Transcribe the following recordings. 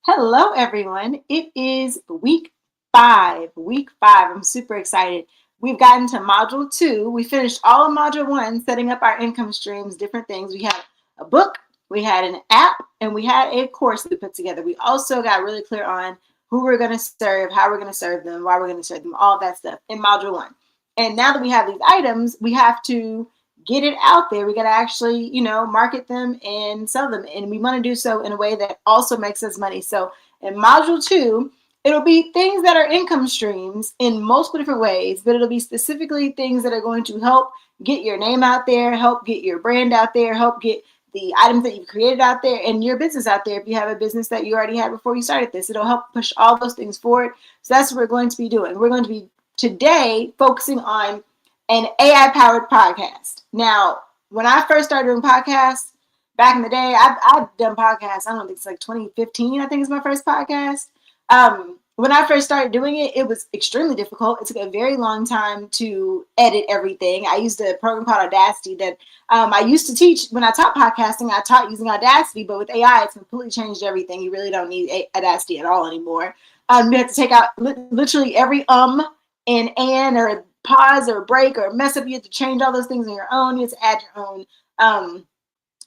Hello, everyone. It is week five. Week five. I'm super excited. We've gotten to module two. We finished all of module one, setting up our income streams, different things. We had a book, we had an app, and we had a course we put together. We also got really clear on who we're going to serve, how we're going to serve them, why we're going to serve them, all that stuff in module one. And now that we have these items, we have to get it out there. We got to actually, market them and sell them. And we want to do so in a way that also makes us money. So in module two, it'll be things that are income streams in multiple different ways, but it'll be specifically things that are going to help get your name out there, help get your brand out there, help get the items that you've created out there and your business out there. If you have a business that you already had before you started this, it'll help push all those things forward. So that's what we're going to be doing. We're going to be today focusing on an AI-powered podcast. Now, when I first started doing podcasts back in the day, I've done podcasts. I don't think it's like 2015. I think is my first podcast. When I first started doing it, it was extremely difficult. It took a very long time to edit everything. I used a program called Audacity that I used to teach when I taught podcasting. I taught using Audacity, but with AI, it's completely changed everything. You really don't need Audacity at all anymore. You have to take out literally every and or pause or break or mess up. You have to change all those things on your own. You have to add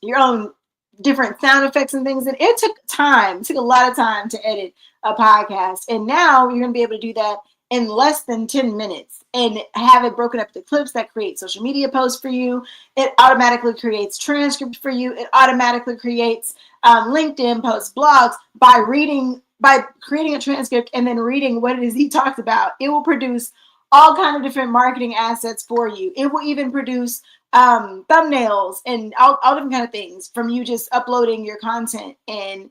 your own different sound effects and things. And it took time. It took a lot of time to edit a podcast. And now you're going to be able to do that in less than 10 minutes and have it broken up into clips that create social media posts for you. It automatically creates transcripts for you. It automatically creates LinkedIn posts, blogs by creating a transcript and then reading what it is he talked about. It will produce all kind of different marketing assets for you. It will even produce thumbnails and all different kind of things from you just uploading your content and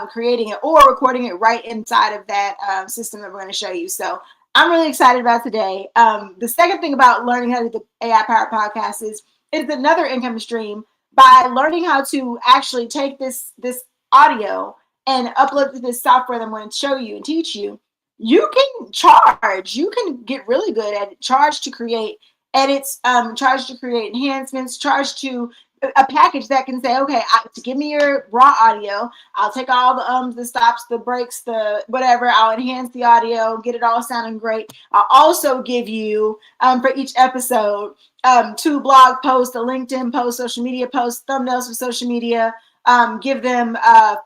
creating it or recording it right inside of that system that we're going to show you. So I'm really excited about today. The second thing about learning how to do the AI powered podcast is another income stream by learning how to actually take this audio and upload to this software that I'm going to show you and teach you. You can charge. You can get really good at it. Charge to create edits, charge to create enhancements, charge to a package that can say, okay, to give me your raw audio, I'll take all the stops, the breaks, the whatever, I'll enhance the audio, get it all sounding great. I'll also give you, for each episode, 2 blog posts, a LinkedIn post, social media posts, thumbnails for social media, give them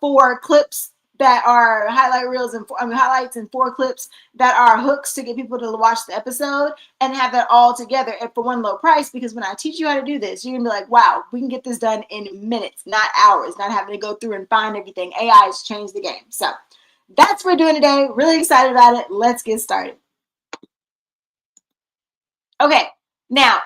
4 clips that are highlight reels and highlights and 4 clips that are hooks to get people to watch the episode and have that all together and for one low price. Because when I teach you how to do this, you're gonna be like, wow, we can get this done in minutes, not hours, not having to go through and find everything. AI has changed the game. So that's what we're doing today. Really excited about it. Let's get started. Okay, now,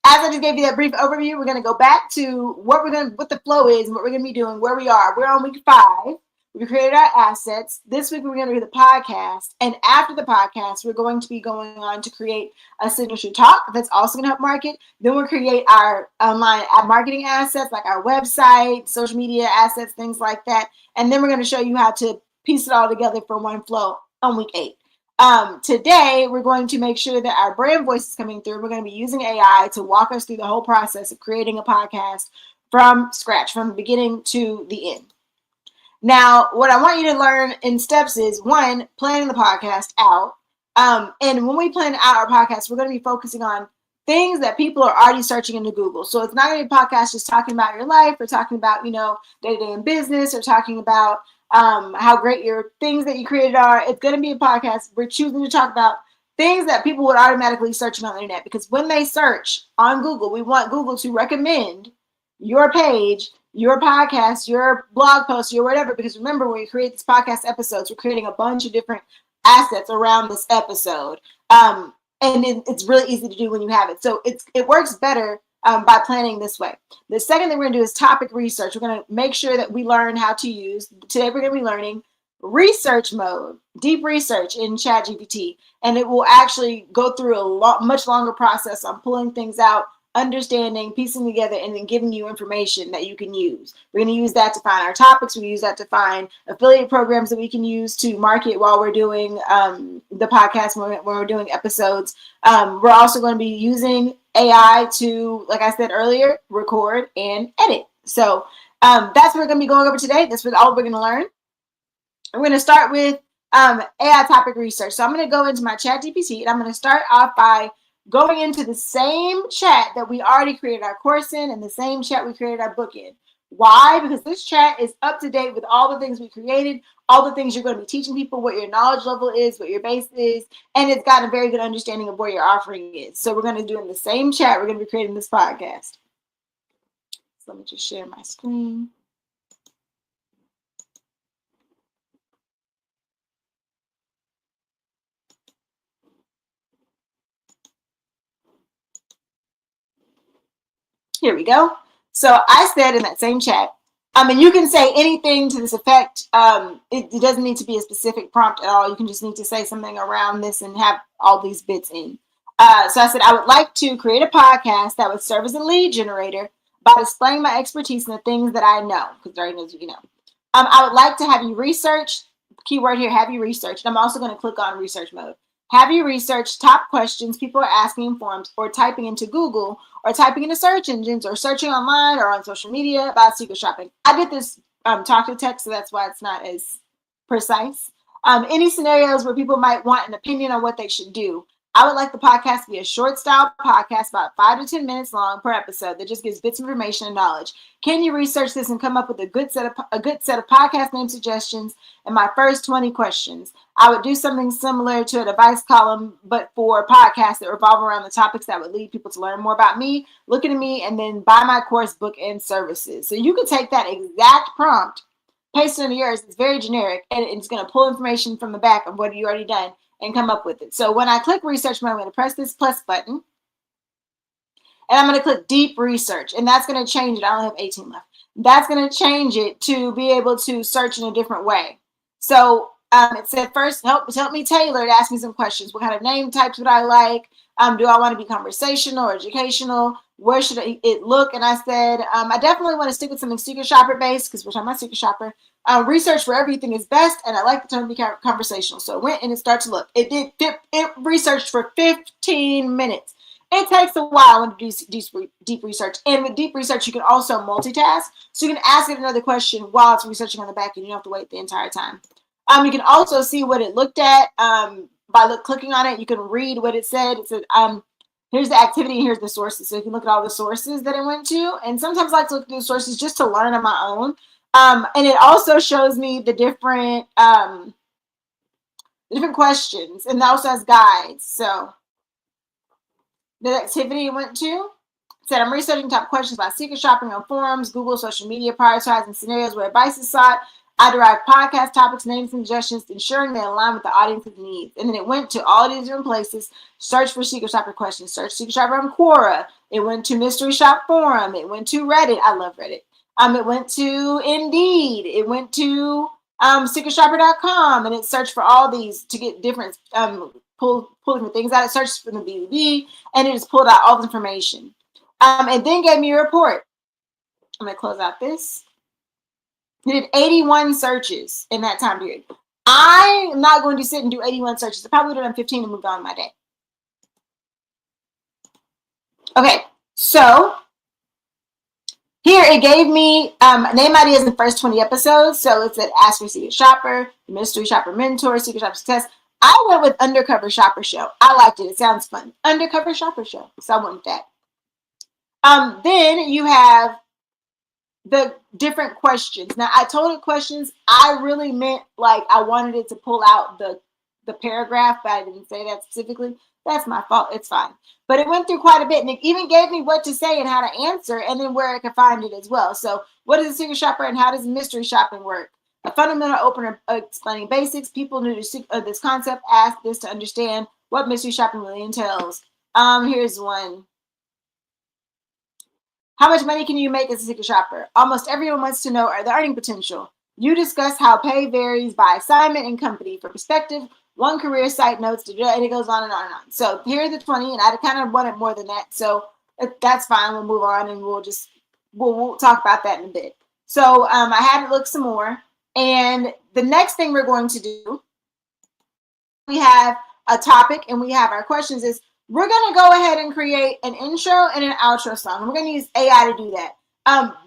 as I just gave you that brief overview, we're gonna go back to what the flow is and what we're gonna be doing, where we are. We're on week 5. We created our assets. This week, we're going to do the podcast. And after the podcast, we're going to be going on to create a signature talk that's also going to help market. Then we'll create our online marketing assets, like our website, social media assets, things like that. And then we're going to show you how to piece it all together for one flow on week 8. Today, we're going to make sure that our brand voice is coming through. We're going to be using AI to walk us through the whole process of creating a podcast from scratch, from the beginning to the end. Now, what I want you to learn in steps is, 1, planning the podcast out. And when we plan out our podcast, we're going to be focusing on things that people are already searching into Google. So it's not going to be a podcast just talking about your life or talking about, day-to-day in business or talking about how great your things that you created are. It's going to be a podcast. We're choosing to talk about things that people would automatically search on the internet, because when they search on Google, we want Google to recommend your page, your podcast, your blog post, your whatever. Because remember, when we create these podcast episodes, we're creating a bunch of different assets around this episode. And it's really easy to do when you have it. So it works better by planning this way. The second thing we're going to do is topic research. We're going to make sure that we learn how to use, today we're going to be learning research mode, deep research in ChatGPT. And it will actually go through a much longer process on pulling things out, understanding, piecing together, and then giving you information that you can use. We're going to use that to find our topics. We use that to find affiliate programs that we can use to market while we're doing the podcast, when we're doing episodes. We're also going to be using AI to, like I said earlier, record and edit. So that's what we're going to be going over today. That's all we're going to learn. we're going to start with AI topic research. So I'm going to go into my chat GPT and I'm going to start off by going into the same chat that we already created our course in and the same chat we created our book in. Why? Because this chat is up to date with all the things we created, all the things you're going to be teaching people, what your knowledge level is, what your base is, and it's got a very good understanding of where your offering is. So we're going to do in the same chat, we're going to be creating this podcast. So let me just share my screen. Here we go. So I said in that same chat, and you can say anything to this effect. It doesn't need to be a specific prompt at all. You can just need to say something around this and have all these bits in. So I said, I would like to create a podcast that would serve as a lead generator by displaying my expertise in the things that I know, because there knows what you know. I would like to have you research, keyword here, have you research. And I'm also going to click on research mode. Have you research top questions people are asking in forums or typing into Google or typing into search engines or searching online or on social media about secret shopping. I did this talk to text, so that's why it's not as precise. Any scenarios where people might want an opinion on what they should do. I would like the podcast to be a short style podcast, about 5 to 10 minutes long per episode, that just gives bits of information and knowledge. Can you research this and come up with a good set of podcast name suggestions and my first 20 questions? I would do something similar to an advice column, but for podcasts that revolve around the topics that would lead people to learn more about me, look at me, and then buy my course, book, and services. So you can take that exact prompt, paste it into yours. It's very generic, and it's going to pull information from the back of what you already done and come up with it. So when I click research mode, I'm going to press this plus button, and I'm going to click deep research, and that's going to change it. I only have 18 left. That's going to change it to be able to search in a different way. So it said first, help me tailor to ask me some questions. What kind of name types would I like? Do I want to be conversational or educational? Where should it look? And I said, I definitely want to stick with something secret shopper based, because we're talking about secret shopper. Research for everything is best, and I like the term to be conversational. So it went and it started to look. It researched for 15 minutes. It takes a while when you do deep research. And with deep research, you can also multitask. So you can ask it another question while it's researching on the back end. You don't have to wait the entire time. You can also see what it looked at by clicking on it. You can read what it said. It said, here's the activity and here's the sources. So you can look at all the sources that it went to. And sometimes I like to look at the sources just to learn on my own. And it also shows me the different questions, and it also has guides. So the activity it went to said, I'm researching top questions about secret shopping on forums, Google, social media, prioritizing scenarios where advice is sought. I derive podcast topics, names, and suggestions, ensuring they align with the audience's needs. And then it went to all these different places. Search for secret shopper questions. Search secret shopper on Quora. It went to Mystery Shop Forum. It went to Reddit. I love Reddit. It went to Indeed. It went to secretshopper.com, and it searched for all these to get different pull different things out. It searched for the BBB, and it just pulled out all the information. And then gave me a report. I'm gonna close out this. He did 81 searches in that time period. I'm not going to sit and do 81 searches. I probably would have done 15 and moved on my day. Okay, so here it gave me name ideas in the first 20 episodes. So it said Ask for Secret Shopper, Mystery Shopper Mentor, Secret Shopper Success. I went with Undercover Shopper Show. I liked it. It sounds fun. Undercover Shopper Show. So I went with that. Then you have the different questions. Now, I told it questions. I really meant like I wanted it to pull out the paragraph, but I didn't say that specifically. That's my fault. It's fine. But it went through quite a bit, and it even gave me what to say and how to answer, and then where I could find it as well. So what is a secret shopper, and how does mystery shopping work? A fundamental opener explaining basics. People new to this concept ask this to understand what mystery shopping really entails. Here's one. How much money can you make as a secret shopper? Almost everyone wants to know the earning potential. You discuss how pay varies by assignment and company. For perspective, one career site notes, and it goes on and on and on. So here are the 20, and I kind of wanted more than that. So that's fine. We'll move on, and we'll talk about that in a bit. So I had to look some more. And the next thing we're going to do, we have a topic and we have our questions, is we're going to go ahead and create an intro and an outro song. We're going to use AI to do that.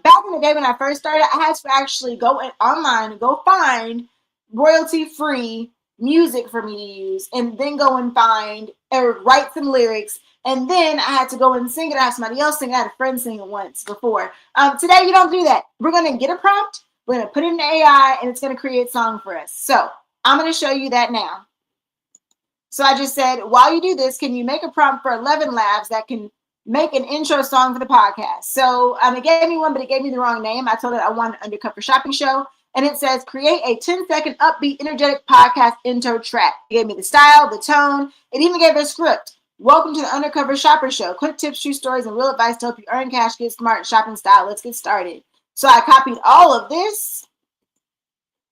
Back in the day when I first started, I had to actually go online and go find royalty-free music for me to use, and then go and find or write some lyrics, and then I had to go and sing it. I had somebody else sing. I had a friend sing it once before. Today you don't do that. We're gonna get a prompt. We're gonna put it in AI, and it's gonna create song for us. So I'm gonna show you that now. So I just said, while you do this, can you make a prompt for 11 Labs that can make an intro song for the podcast? So it gave me one, but it gave me the wrong name. I told it I want an undercover shopping show. And it says, create a 10-second upbeat, energetic podcast intro track. It gave me the style, the tone. It even gave a script. Welcome to the Undercover Shopper Show. Quick tips, true stories, and real advice to help you earn cash, get smart, shopping style. Let's get started. So I copied all of this,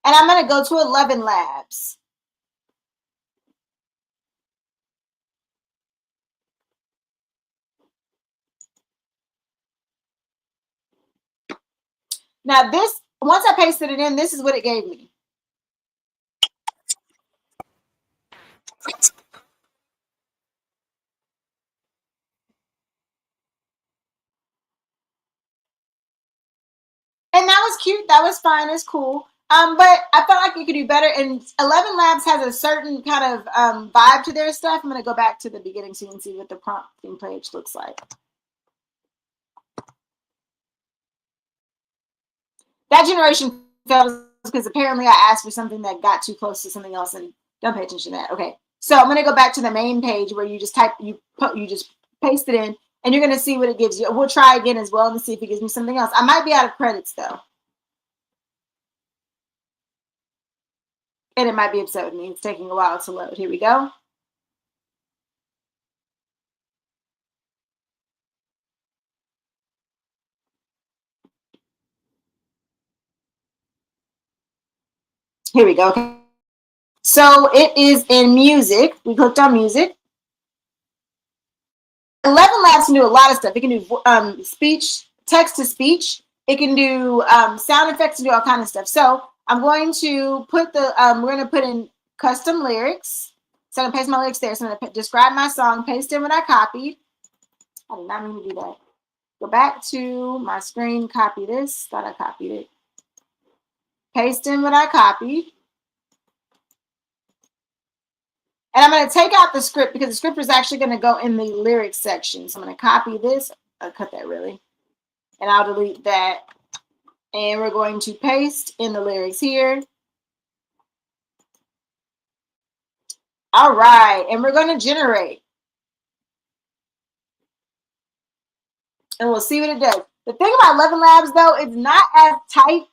and I'm going to go to 11 Labs. Now this, once I pasted it in, this is what it gave me. And that was cute. That was fine. It's cool. But I felt like you could do better. And 11 Labs has a certain kind of vibe to their stuff. I'm going to go back to the beginning so you can see what the prompting page looks like. That generation failed because apparently I asked for something that got too close to something else, and don't pay attention to that. Okay, so I'm going to go back to the main page where you just you just paste it in, and you're going to see what it gives you. We'll try again as well and see if it gives me something else. I might be out of credits though. And it might be upset with me. It's taking a while to load. Here we go. Here we go. Okay. So it is in music. We clicked on music. 11 Labs can do a lot of stuff. It can do speech, text to speech. It can do sound effects and do all kind of stuff. So I'm going to put we're going to put in custom lyrics. So I'm going to paste my lyrics there. So I'm going to describe my song, paste in what I copied. I did not mean to do that. Go back to my screen, copy this. Thought I copied it. Paste in what I copied. And I'm going to take out the script because the script is actually going to go in the lyrics section. So I'm going to copy this. I'll cut that really. And I'll delete that. And we're going to paste in the lyrics here. All right. And we're going to generate. And we'll see what it does. The thing about 11 Labs, though, it's not as tight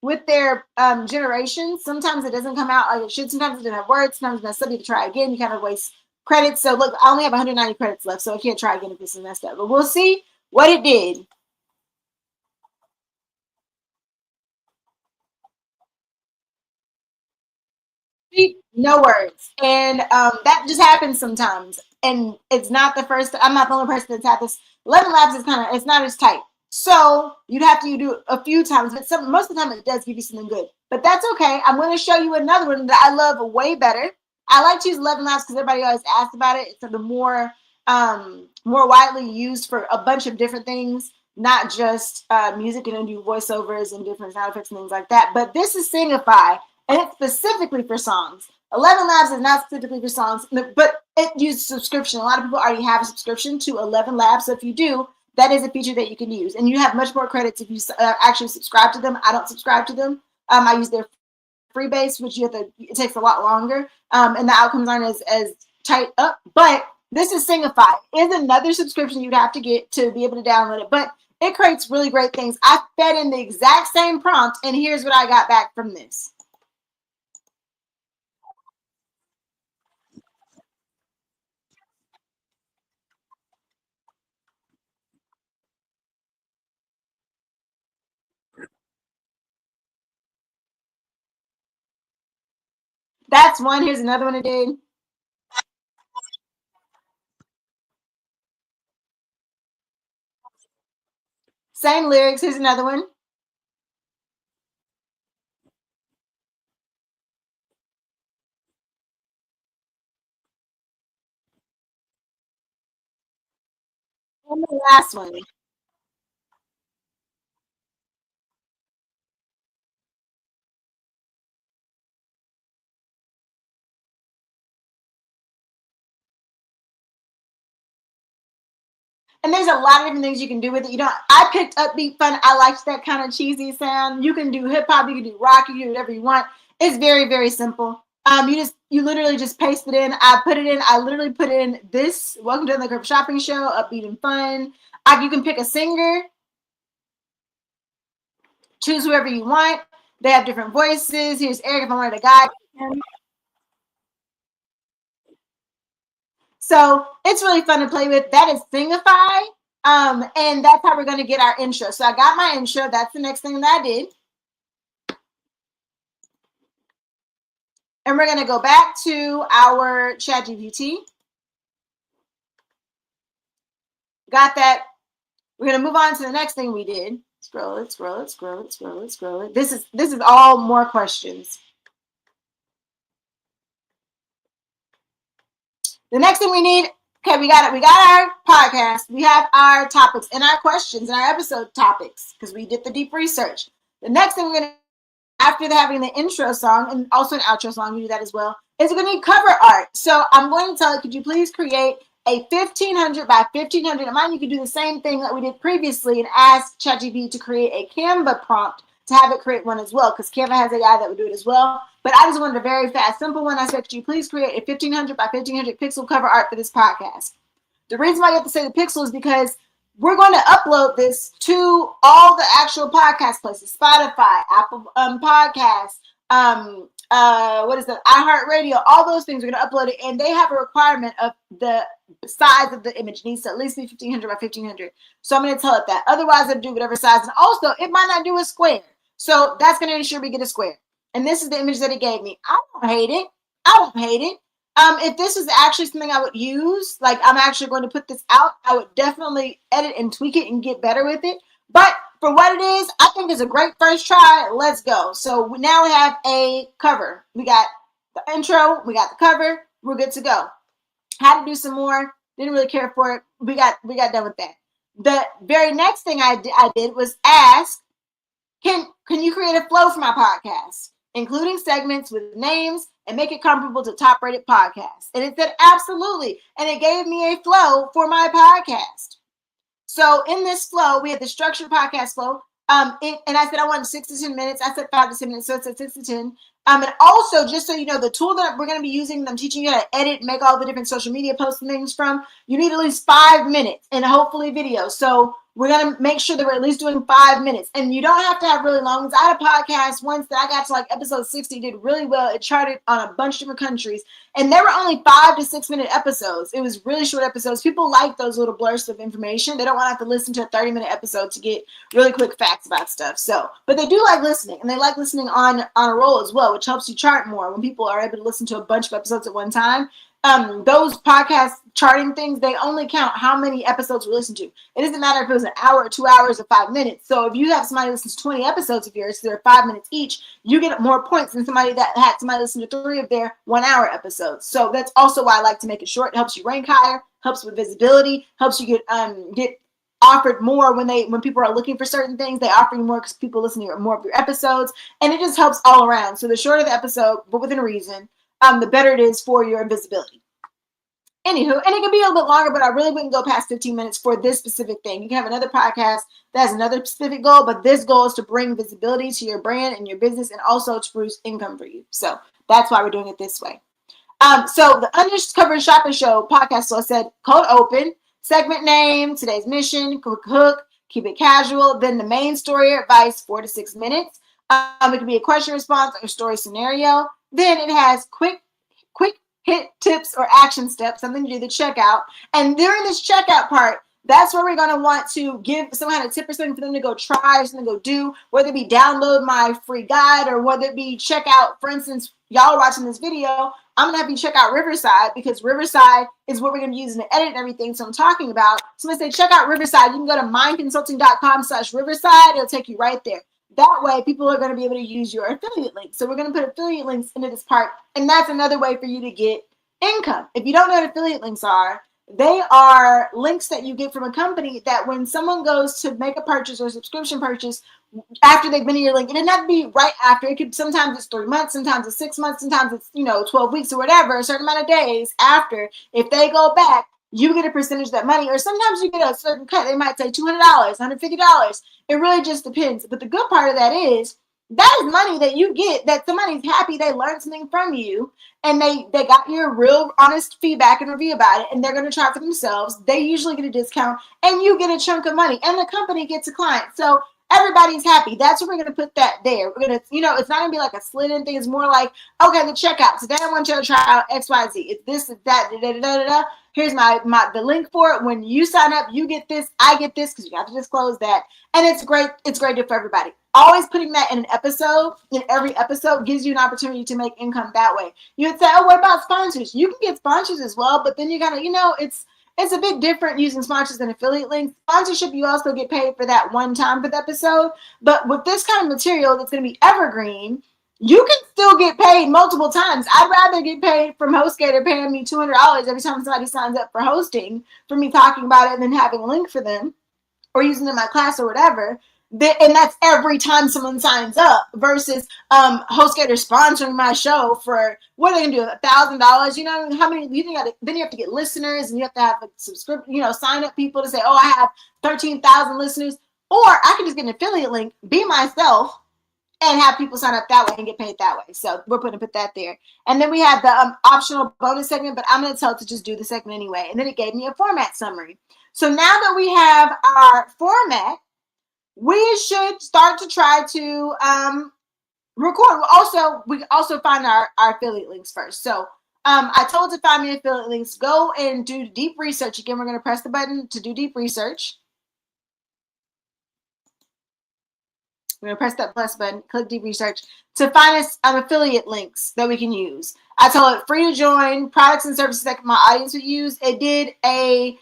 with their generation. Sometimes it doesn't come out like it should. Sometimes it doesn't have words. Sometimes it's messed up. You try again. You kind of waste credits. So look, I only have 190 credits left, so I can't try again if this is messed up. But we'll see what it did. No words. And that just happens sometimes. And it's not the first, I'm not the only person that's had this. 11 Labs is kind of, it's not as tight. So you'd have to do it a few times, but most of the time it does give you something good. But that's okay. I'm going to show you another one that I love way better. I like to use 11 Labs because everybody always asks about it. It's the more widely used for a bunch of different things, not just music, and do voiceovers and different sound effects and things like that. But this is Singify, and it's specifically for songs. 11 Labs is not specifically for songs, but it uses subscription. A lot of people already have a subscription to 11 Labs. So if you do, that is a feature that you can use. And you have much more credits if you actually subscribe to them. I don't subscribe to them. I use their free base, which it takes a lot longer. And the outcomes aren't as tight up. But this is Singify. It's another subscription you'd have to get to be able to download it. But it creates really great things. I fed in the exact same prompt, and here's what I got back from this. That's one. Here's another one I did. Same lyrics. Here's another one. And the last one. And there's a lot of different things you can do with it. I picked upbeat fun. I liked that kind of cheesy sound. You can do hip hop, you can do rock, you can do whatever you want. It's very, very simple. You literally just paste it in. I literally put in this Welcome to the Group Shopping Show, upbeat and fun. You can pick a singer, choose whoever you want. They have different voices. Here's Eric if I wanted a guy. So it's really fun to play with. That is Thingify. And that's how we're going to get our intro. So I got my intro. That's the next thing that I did. And we're going to go back to our ChatGPT. Got that. We're going to move on to the next thing we did. Scroll it, scroll it, scroll it, scroll it, scroll it. This is all more questions. The next thing we need, okay, we got it. We got our podcast. We have our topics and our questions and our episode topics because we did the deep research. The next thing we're going to, after having the intro song and also an outro song, we do that as well, is we're going to need cover art. So I'm going to tell you, could you please create a 1500 by 1500? And mind you, could do the same thing that we did previously and ask ChatGPT to create a Canva prompt to have it create one as well, because Canva has a guy that would do it as well. But I just wanted a very fast, simple one. I said, could you please create a 1500 by 1500 pixel cover art for this podcast? The reason why you have to say the pixel is because we're going to upload this to all the actual podcast places, Spotify, Apple Podcasts, iHeartRadio, all those things. We're going to upload it, and they have a requirement of the size of the image. It needs to at least be 1500 by 1500. So I'm going to tell it that. Otherwise, it'll do whatever size. And also, it might not do a square. So that's going to ensure we get a square. And this is the image that it gave me. I don't hate it. If this was actually something I would use, like I'm actually going to put this out, I would definitely edit and tweak it and get better with it. But for what it is, I think it's a great first try. Let's go. So now we have a cover. We got the intro. We got the cover. We're good to go. Had to do some more. Didn't really care for it. We got done with that. The very next thing I did was ask, can you create a flow for my podcast, including segments with names, and make it comparable to top-rated podcasts? And it said, absolutely. And it gave me a flow for my podcast. So in this flow, we had the structured podcast flow. And I said I wanted 6 to 10 minutes. I said 5 to 10 minutes, so it said 6 to 10. And also, just so you know, the tool that we're going to be using, I'm teaching you how to edit, make all the different social media posts and things from, you need at least 5 minutes and hopefully video. So we're going to make sure that we're at least doing 5 minutes. And you don't have to have really long ones. I had a podcast once that I got to like episode 60, did really well. It charted on a bunch of different countries. And there were only 5 to 6 minute episodes. It was really short episodes. People like those little blurs of information. They don't want to have to listen to a 30-minute episode to get really quick facts about stuff. So, but they do like listening, and they like listening on a roll as well, which helps you chart more when people are able to listen to a bunch of episodes at one time. Those podcast charting things, they only count how many episodes we listen to. It doesn't matter if it was an hour or 2 hours or 5 minutes. So if you have somebody listen to 20 episodes of yours, so they're 5 minutes each, you get more points than somebody that had somebody listen to 3 of their 1 hour episodes. So that's also why I like to make it short. It helps you rank higher, helps with visibility, helps you get offered more when people are looking for certain things. They offer you more because people listen to more of your episodes, and it just helps all around. So the shorter the episode, but within reason, the better it is for your visibility. Anywho, and it can be a little bit longer, but I really wouldn't go past 15 minutes for this specific thing. You can have another podcast that has another specific goal, but this goal is to bring visibility to your brand and your business, and also to produce income for you. So that's why we're doing it this way. So the Undercover Shopping Show podcast, so I said cold open, segment name, today's mission, quick hook, keep it casual, then the main story or advice, 4 to 6 minutes. It could be a question response or story scenario. Then it has quick hit tips or action steps, something to do the checkout. And during this checkout part, that's where we're going to want to give some kind of tip or something for them to go try or something to go do, whether it be download my free guide or whether it be check out, for instance, y'all are watching this video, I'm going to have you check out Riverside, because Riverside is what we're going to be using to edit and everything. So I'm talking about, so I'm going to say check out Riverside. You can go to mindconsulting.com/Riverside. It'll take you right there. That way, people are going to be able to use your affiliate links. So we're going to put affiliate links into this part, and that's another way for you to get income. If you don't know what affiliate links are, they are links that you get from a company that when someone goes to make a purchase or a subscription purchase after they've been in your link, it doesn't have to be right after. It could, sometimes it's 3 months, sometimes it's 6 months, sometimes it's 12 weeks or whatever, a certain amount of days after. If they go back, you get a percentage of that money, or sometimes you get a certain cut. They might say $200, $150. It really just depends. But the good part of that is that is money that you get, that somebody's happy they learned something from you, and they got your real honest feedback and review about it, and they're going to try it for themselves. They usually get a discount, and you get a chunk of money, and the company gets a client. So everybody's happy. That's what we're going to put that there. We're going to, it's not going to be like a slid in thing. It's more like, okay, the checkout. Today I want you to try out XYZ. It's this, it's that, da, da, da, da, da. Here's the link for it. When you sign up, you get this, I get this, because you have to disclose that. And it's great. It's great for everybody. Always putting that in an episode, in every episode, gives you an opportunity to make income that way. You would say, oh, what about sponsors? You can get sponsors as well, but then you gotta, it's a bit different using sponsors than affiliate links. Sponsorship, you also get paid for that one time for the episode. But with this kind of material that's going to be evergreen, you can still get paid multiple times. I'd rather get paid from HostGator paying me $200 every time somebody signs up for hosting, for me talking about it and then having a link for them, or using it in my class or whatever. And that's every time someone signs up, versus HostGator sponsoring my show for, what are they gonna do, $1,000? You know how many? Then you have to get listeners, and you have to have a subscription, sign up people to say, oh, I have 13,000 listeners. Or I can just get an affiliate link, be myself, and have people sign up that way and get paid that way. So we're going to put that there. And then we have the optional bonus segment, but I'm going to tell it to just do the segment anyway. And then it gave me a format summary. So now that we have our format, we should start to try to record. We also find our affiliate links first. So I told to find me affiliate links. Go and do deep research. Again, we're going to press the button to do deep research. We're going to press that plus button, click deep research to find us affiliate links that we can use. I told it free to join, products and services that my audience would use. It did a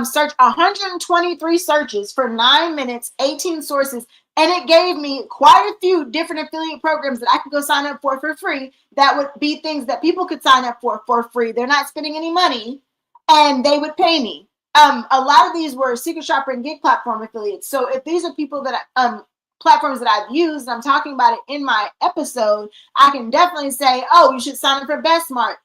search, 123 searches for 9 minutes, 18 sources, and it gave me quite a few different affiliate programs that I could go sign up for free. That would be things that people could sign up for free. They're not spending any money, and they would pay me. A lot of these were Secret Shopper and Gig Platform affiliates. So if these are people that platforms that I've used, and I'm talking about it in my episode, I can definitely say, oh, you should sign up for BestSmart.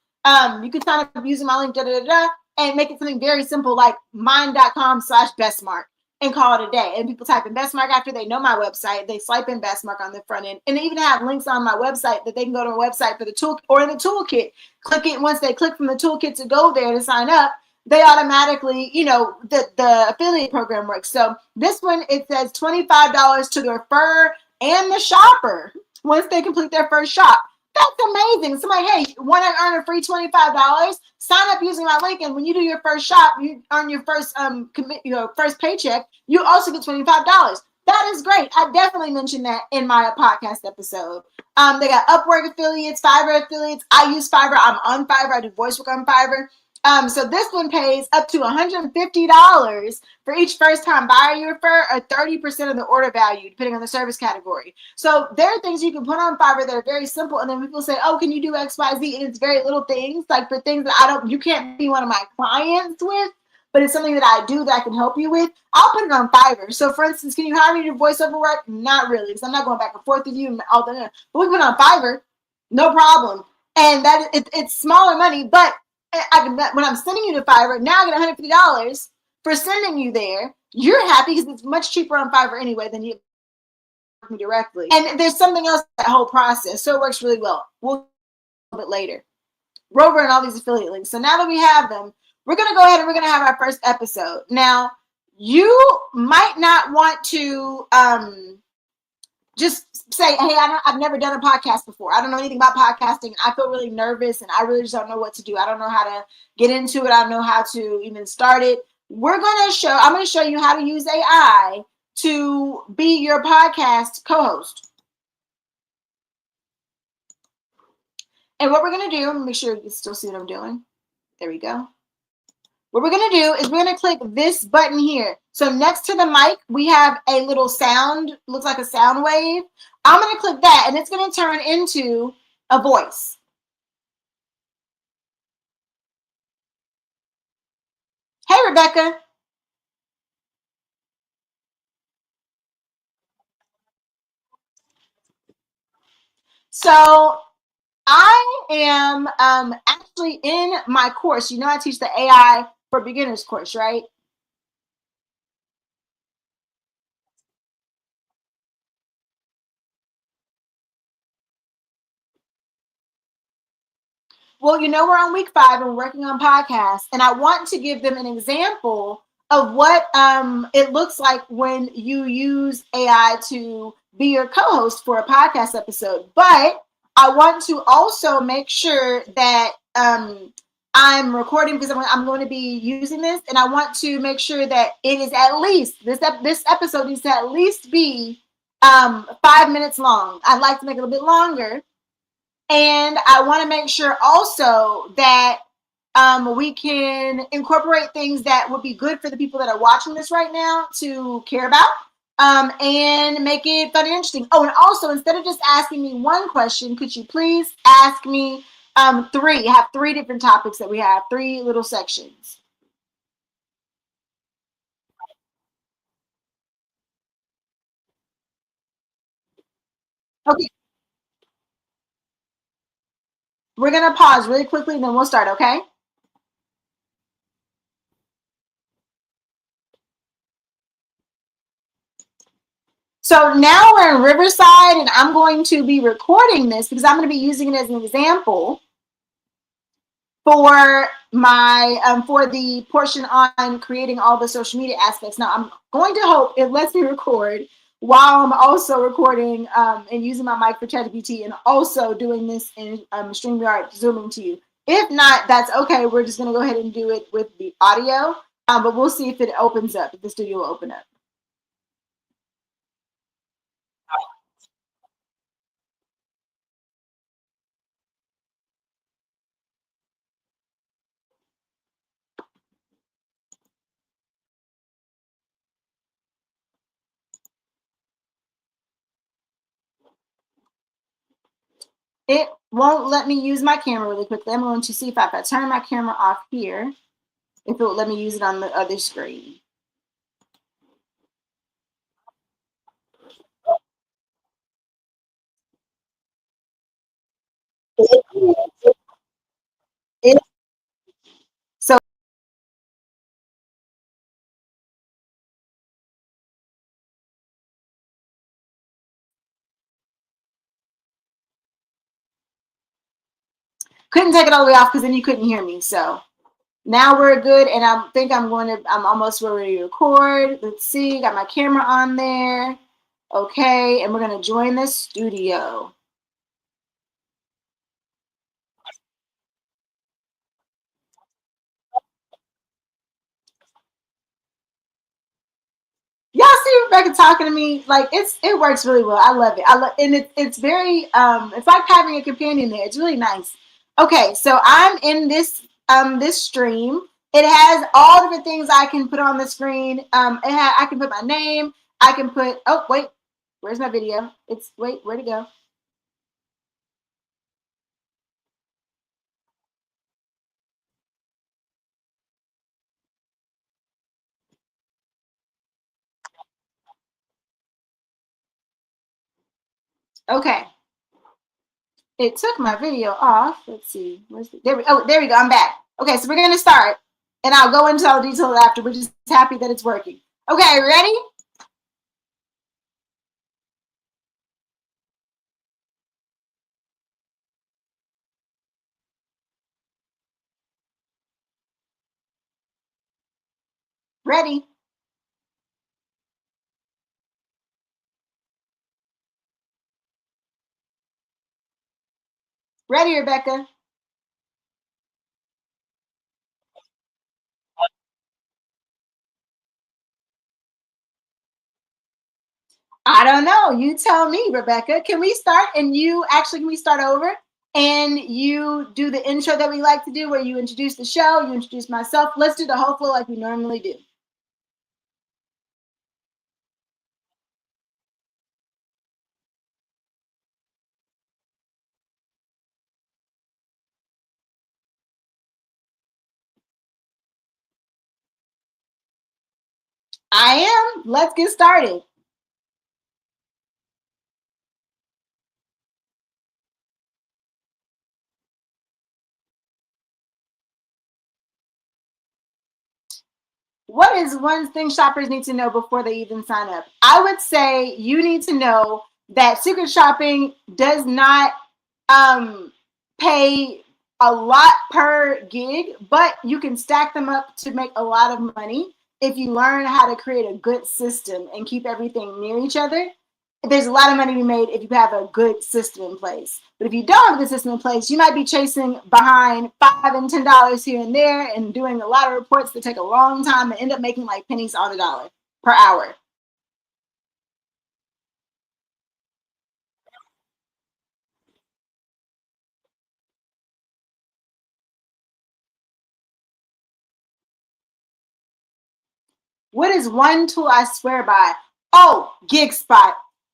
You can sign up using my link, and make it something very simple like mine.com/BestSmart and call it a day. And people type in BestSmart after they know my website. They swipe in BestSmart on the front end, and they even have links on my website that they can go to my website for the tool, or in the toolkit. Click it. Once they click from the toolkit to go there to sign up, they automatically, the affiliate program works. So this one, it says $25 to the refer and the shopper once they complete their first shop. That's amazing. Somebody, hey, want to earn a free $25? Sign up using my link, and when you do your first shop, you earn your first first paycheck. You also get $25. That is great. I definitely mentioned that in my podcast episode. They got Upwork affiliates, Fiverr affiliates. I use Fiverr. I'm on Fiverr. I do voice work on Fiverr. So this one pays up to $150 for each first-time buyer you refer, or 30% of the order value, depending on the service category. So there are things you can put on Fiverr that are very simple, and then people say, oh, can you do X, Y, Z? And it's very little things, like for things that you can't be one of my clients with, but it's something that I do that I can help you with. I'll put it on Fiverr. So for instance, can you hire me to do voiceover work? Not really, because I'm not going back and forth with you and all that. But we put it on Fiverr, no problem. And it's smaller money, but when I'm sending you to Fiverr, now I get $150 for sending you there. You're happy because it's much cheaper on Fiverr anyway than you me directly. And there's something else that whole process, so it works really well. We'll a little bit later. Rover and all these affiliate links. So now that we have them, we're going to go ahead and we're going to have our first episode. Now, you might not want to just say, hey, I've never done a podcast before. I don't know anything about podcasting. I feel really nervous, and I really just don't know what to do. I don't know how to get into it. I don't know how to even start it. I'm going to show you how to use AI to be your podcast co-host. And what we're going to do, make sure you can still see what I'm doing. There we go. What we're going to do is we're going to click this button here. So next to the mic, we have a little sound, looks like a sound wave. I'm going to click that, and it's going to turn into a voice. Hey, Rebecca. So I am actually in my course. I teach the AI for beginners course, right? Well, we're on week 5 and we're working on podcasts, and I want to give them an example of what it looks like when you use AI to be your co-host for a podcast episode. But I want to also make sure that I'm recording because I'm going to be using this, and I want to make sure that it is at least this episode needs to at least be 5 minutes long. I'd like to make it a little bit longer, and I want to make sure also that we can incorporate things that would be good for the people that are watching this right now to care about, and make it fun and interesting. Oh, and also, instead of just asking me one question, could you please ask me three? Have three different topics that we have, three little sections. Okay, we're going to pause really quickly and then we'll start, okay? So now we're in Riverside, and I'm going to be recording this because I'm going to be using it as an example for my for the portion on creating all the social media aspects. Now I'm going to hope it lets me record while I'm also recording and using my mic for ChatGPT, and also doing this in StreamYard, zooming to you. If not, that's okay. We're just going to go ahead and do it with the audio, but we'll see if it opens up, if the studio will open up. It won't let me use my camera really quickly. I'm going to see if I turn my camera off here, if it will let me use it on the other screen. It, so couldn't take it all the way off because then you couldn't hear me. So now we're good, and I'm almost ready to record. Let's see, got my camera on there. Okay, and we're gonna join the studio. Y'all see Rebecca talking to me, like it works really well. I love it. And it's very it's like having a companion there. It's really nice. Okay, so I'm in this stream. It has all different things I can put on the screen. I can put my name. I can put, oh wait, where's my video? It's, wait, where'd it go? Okay, it took my video off. Let's see. There we go. I'm back. Okay, so we're gonna start, and I'll go into all the details after. We're just happy that it's working. Okay, ready? Ready. Ready, Rebecca. I don't know. You tell me, Rebecca. Can we start? And you actually, can we start over? And you do the intro that we like to do, where you introduce the show, you introduce myself. Let's do the whole flow like we normally do. I am. Let's get started. What is one thing shoppers need to know before they even sign up? I would say you need to know that secret shopping does not um, pay a lot per gig, but you can stack them up to make a lot of money if you learn how to create a good system and keep everything near each other. There's a lot of money to be made if you have a good system in place. But if you don't have a good system in place, you might be chasing behind $5 and $10 here and there and doing a lot of reports that take a long time and end up making like pennies on the dollar per hour. What is one tool I swear by? Oh, GigSpot.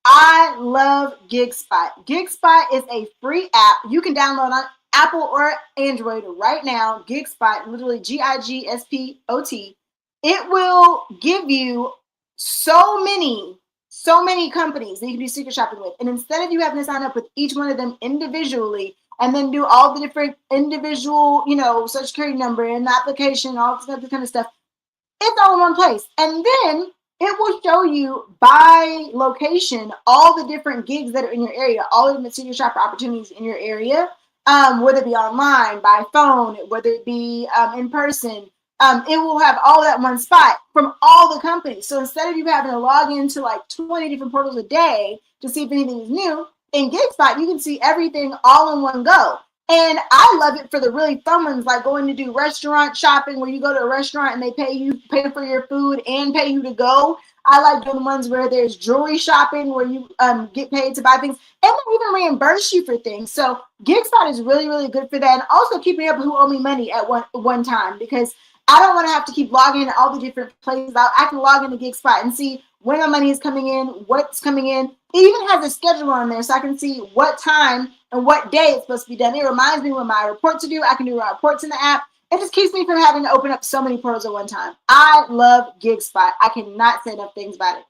I love GigSpot. GigSpot is a free app you can download on Apple or Android right now. GigSpot, literally GIGSPOT. It will give you so many companies that you can do secret shopping with. And instead of you having to sign up with each one of them individually and then do all the different individual, social security number and application, all this other kind of stuff, it's all in one place. And then it will show you by location all the different gigs that are in your area, all of the secret shopper opportunities in your area, whether it be online, by phone, whether it be in person. It will have all that one spot from all the companies. So instead of you having to log into like 20 different portals a day to see if anything is new, in GigSpot, you can see everything all in one go. And I love it for the really fun ones, like going to do restaurant shopping where you go to a restaurant and they pay for your food and pay you to go. I like doing the ones where there's jewelry shopping where you get paid to buy things and they even reimburse you for things. So GigSpot is really, really good for that. And also keeping up with who owe me money at one time, because I don't want to have to keep logging in all the different places. I can log into GigSpot and see when my money is coming in, what's coming in. It even has a schedule on there so I can see what time and what day it's supposed to be done. It reminds me when my reports are due. I can do my reports in the app. It just keeps me from having to open up so many portals at one time. I love GigSpot. I cannot say enough things about it.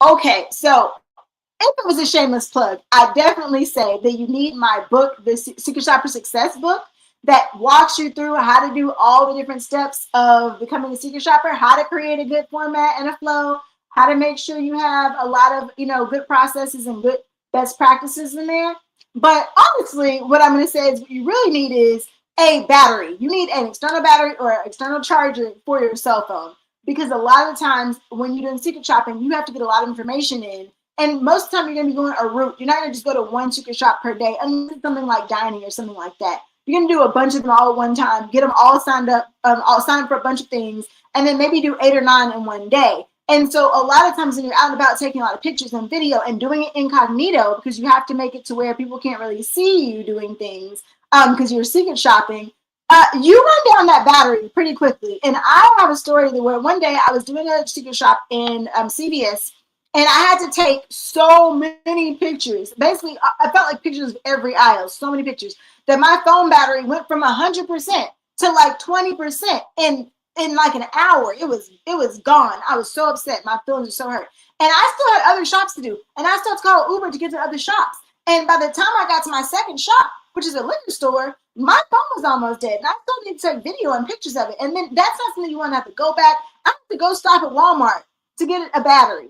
Okay, so if it was a shameless plug, I definitely say that you need my book, the Secret Shopper Success book, that walks you through how to do all the different steps of becoming a secret shopper, how to create a good format and a flow, how to make sure you have a lot of, good processes and good best practices in there. But honestly, what I'm going to say is what you really need is a battery. You need an external battery or external charger for your cell phone, because a lot of times when you're doing secret shopping, you have to get a lot of information in, and most of the time, you're going to be going a route. You're not going to just go to one secret shop per day, unless it's something like dining or something like that. You're going to do a bunch of them all at one time, get them all signed up, all signed up for a bunch of things, and then maybe do 8 or 9 in one day. And so a lot of times when you're out and about taking a lot of pictures and video and doing it incognito, because you have to make it to where people can't really see you doing things, because you're secret shopping, you run down that battery pretty quickly. And I have a story where one day I was doing a secret shop in CVS, and I had to take so many pictures. Basically, I felt like pictures of every aisle, so many pictures, that my phone battery went from 100% to like 20% in like an hour. It was gone. I was so upset. My feelings were so hurt. And I still had other shops to do. And I still had to call Uber to get to other shops. And by the time I got to my second shop, which is a liquor store, my phone was almost dead. And I still need to take video and pictures of it. And then that's not something you want to have to go back. I have to go stop at Walmart to get a battery,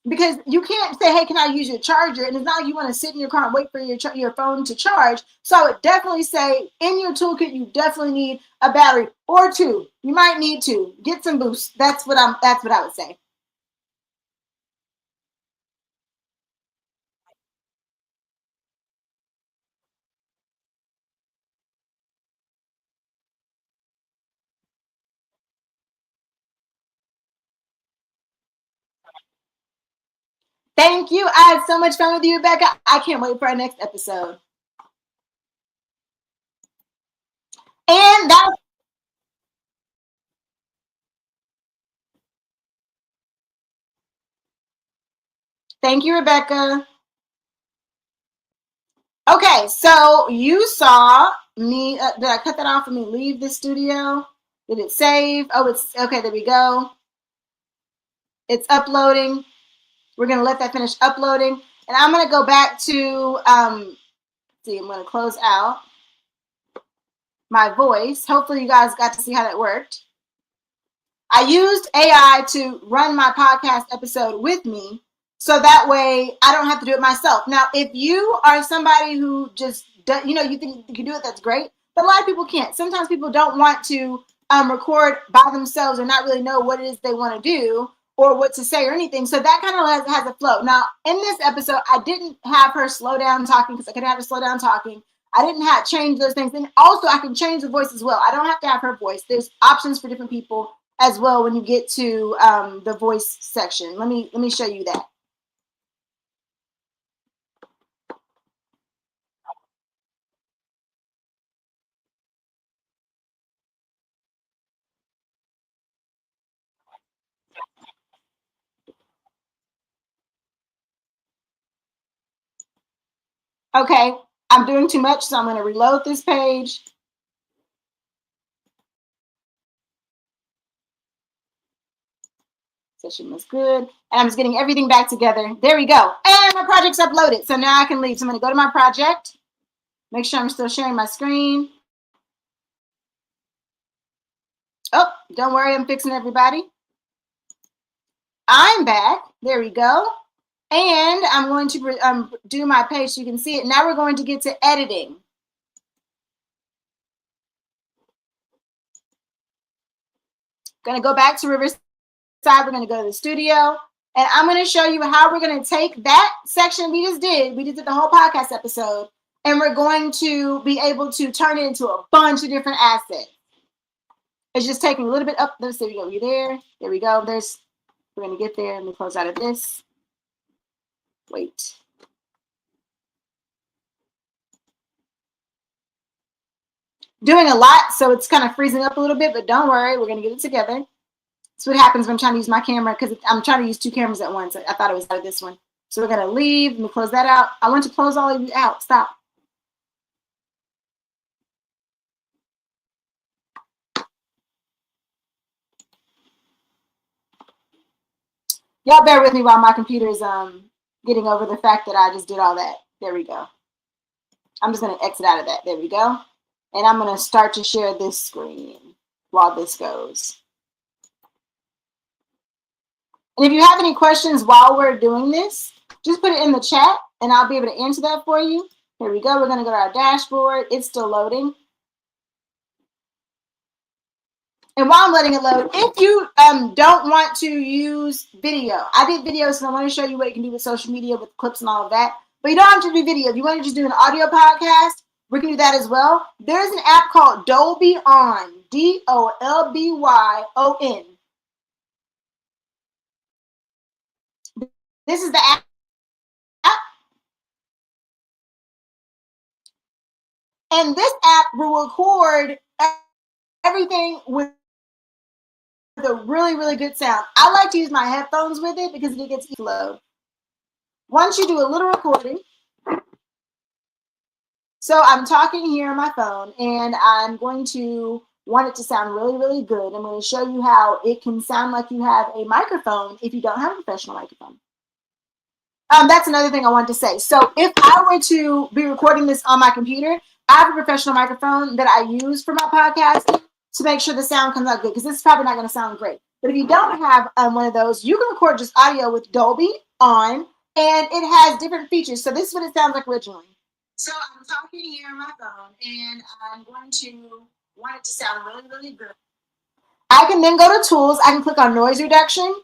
because you can't say, hey, can I use your charger? And it's not like you want to sit in your car and wait for your phone to charge. So I would definitely say in your toolkit, you definitely need a battery or two. You might need to get some boost. That's what I would say. Thank you. I had so much fun with you, Rebecca. I can't wait for our next episode. And that Thank you, Rebecca. Okay, so you saw me. Did I cut that off? Let me leave the studio. Did it save? Oh, it's okay. There we go. It's uploading. We're going to let that finish uploading. And I'm going to go back to, see, I'm going to close out my voice. Hopefully you guys got to see how that worked. I used AI to run my podcast episode with me, so that way I don't have to do it myself. Now, if you are somebody who just, you think you can do it, that's great. But a lot of people can't. Sometimes people don't want to record by themselves or not really know what it is they want to do or what to say or anything. So that kind of has a flow. Now, in this episode, I didn't have her slow down talking because I could have her slow down talking. I didn't have change those things. And also, I can change the voice as well. I don't have to have her voice. There's options for different people as well when you get to the voice section. Let me show you that. Okay, I'm doing too much, so I'm going to reload this page. Session was good. And I'm just getting everything back together. There we go. And my project's uploaded. So now I can leave. So I'm going to go to my project. Make sure I'm still sharing my screen. Oh, don't worry. I'm fixing everybody. I'm back. There we go. And I'm going to do my page so you can see it. Now we're going to get to editing. Going to go back to Riverside. We're going to go to the studio. And I'm going to show you how we're going to take that section we just did. We just did the whole podcast episode. And we're going to be able to turn it into a bunch of different assets. It's just taking a little bit up. There we go. You there? There we go. We're going to get there. Let me close out of this. Wait. Doing a lot, so it's kind of freezing up a little bit, but don't worry. We're going to get it together. That's what happens when I'm trying to use my camera because I'm trying to use two cameras at once. I thought it was out of this one. So we're going to leave. Let me close that out. I want to close all of you out. Stop. Y'all bear with me while my computer is getting over the fact that I just did all that. There we go. I'm just going to exit out of that. There we go. And I'm going to start to share this screen while this goes. And if you have any questions while we're doing this, just put it in the chat and I'll be able to answer that for you. Here we go. We're going to go to our dashboard. It's still loading. And while I'm letting it load, if you don't want to use video, I did video, so I want to show you what you can do with social media with clips and all of that. But you don't have to do video. If you want to just do an audio podcast, we can do that as well. There's an app called Dolby On, DOLBYON. This is the app. And this app will record everything with a really, really good sound. I like to use my headphones with it because it gets easy to load. Once you do a little recording, so I'm talking here on my phone and I'm going to want it to sound really, really good. I'm going to show you how it can sound like you have a microphone if you don't have a professional microphone. That's another thing I wanted to say. So if I were to be recording this on my computer, I have a professional microphone that I use for my podcast to make sure the sound comes out good, because this is probably not going to sound great. But if you don't have one of those, you can record just audio with Dolby On, and it has different features. So this is what it sounds like originally. So I'm talking here on my phone, and I'm going to want it to sound really, really good. I can then go to Tools. I can click on Noise Reduction.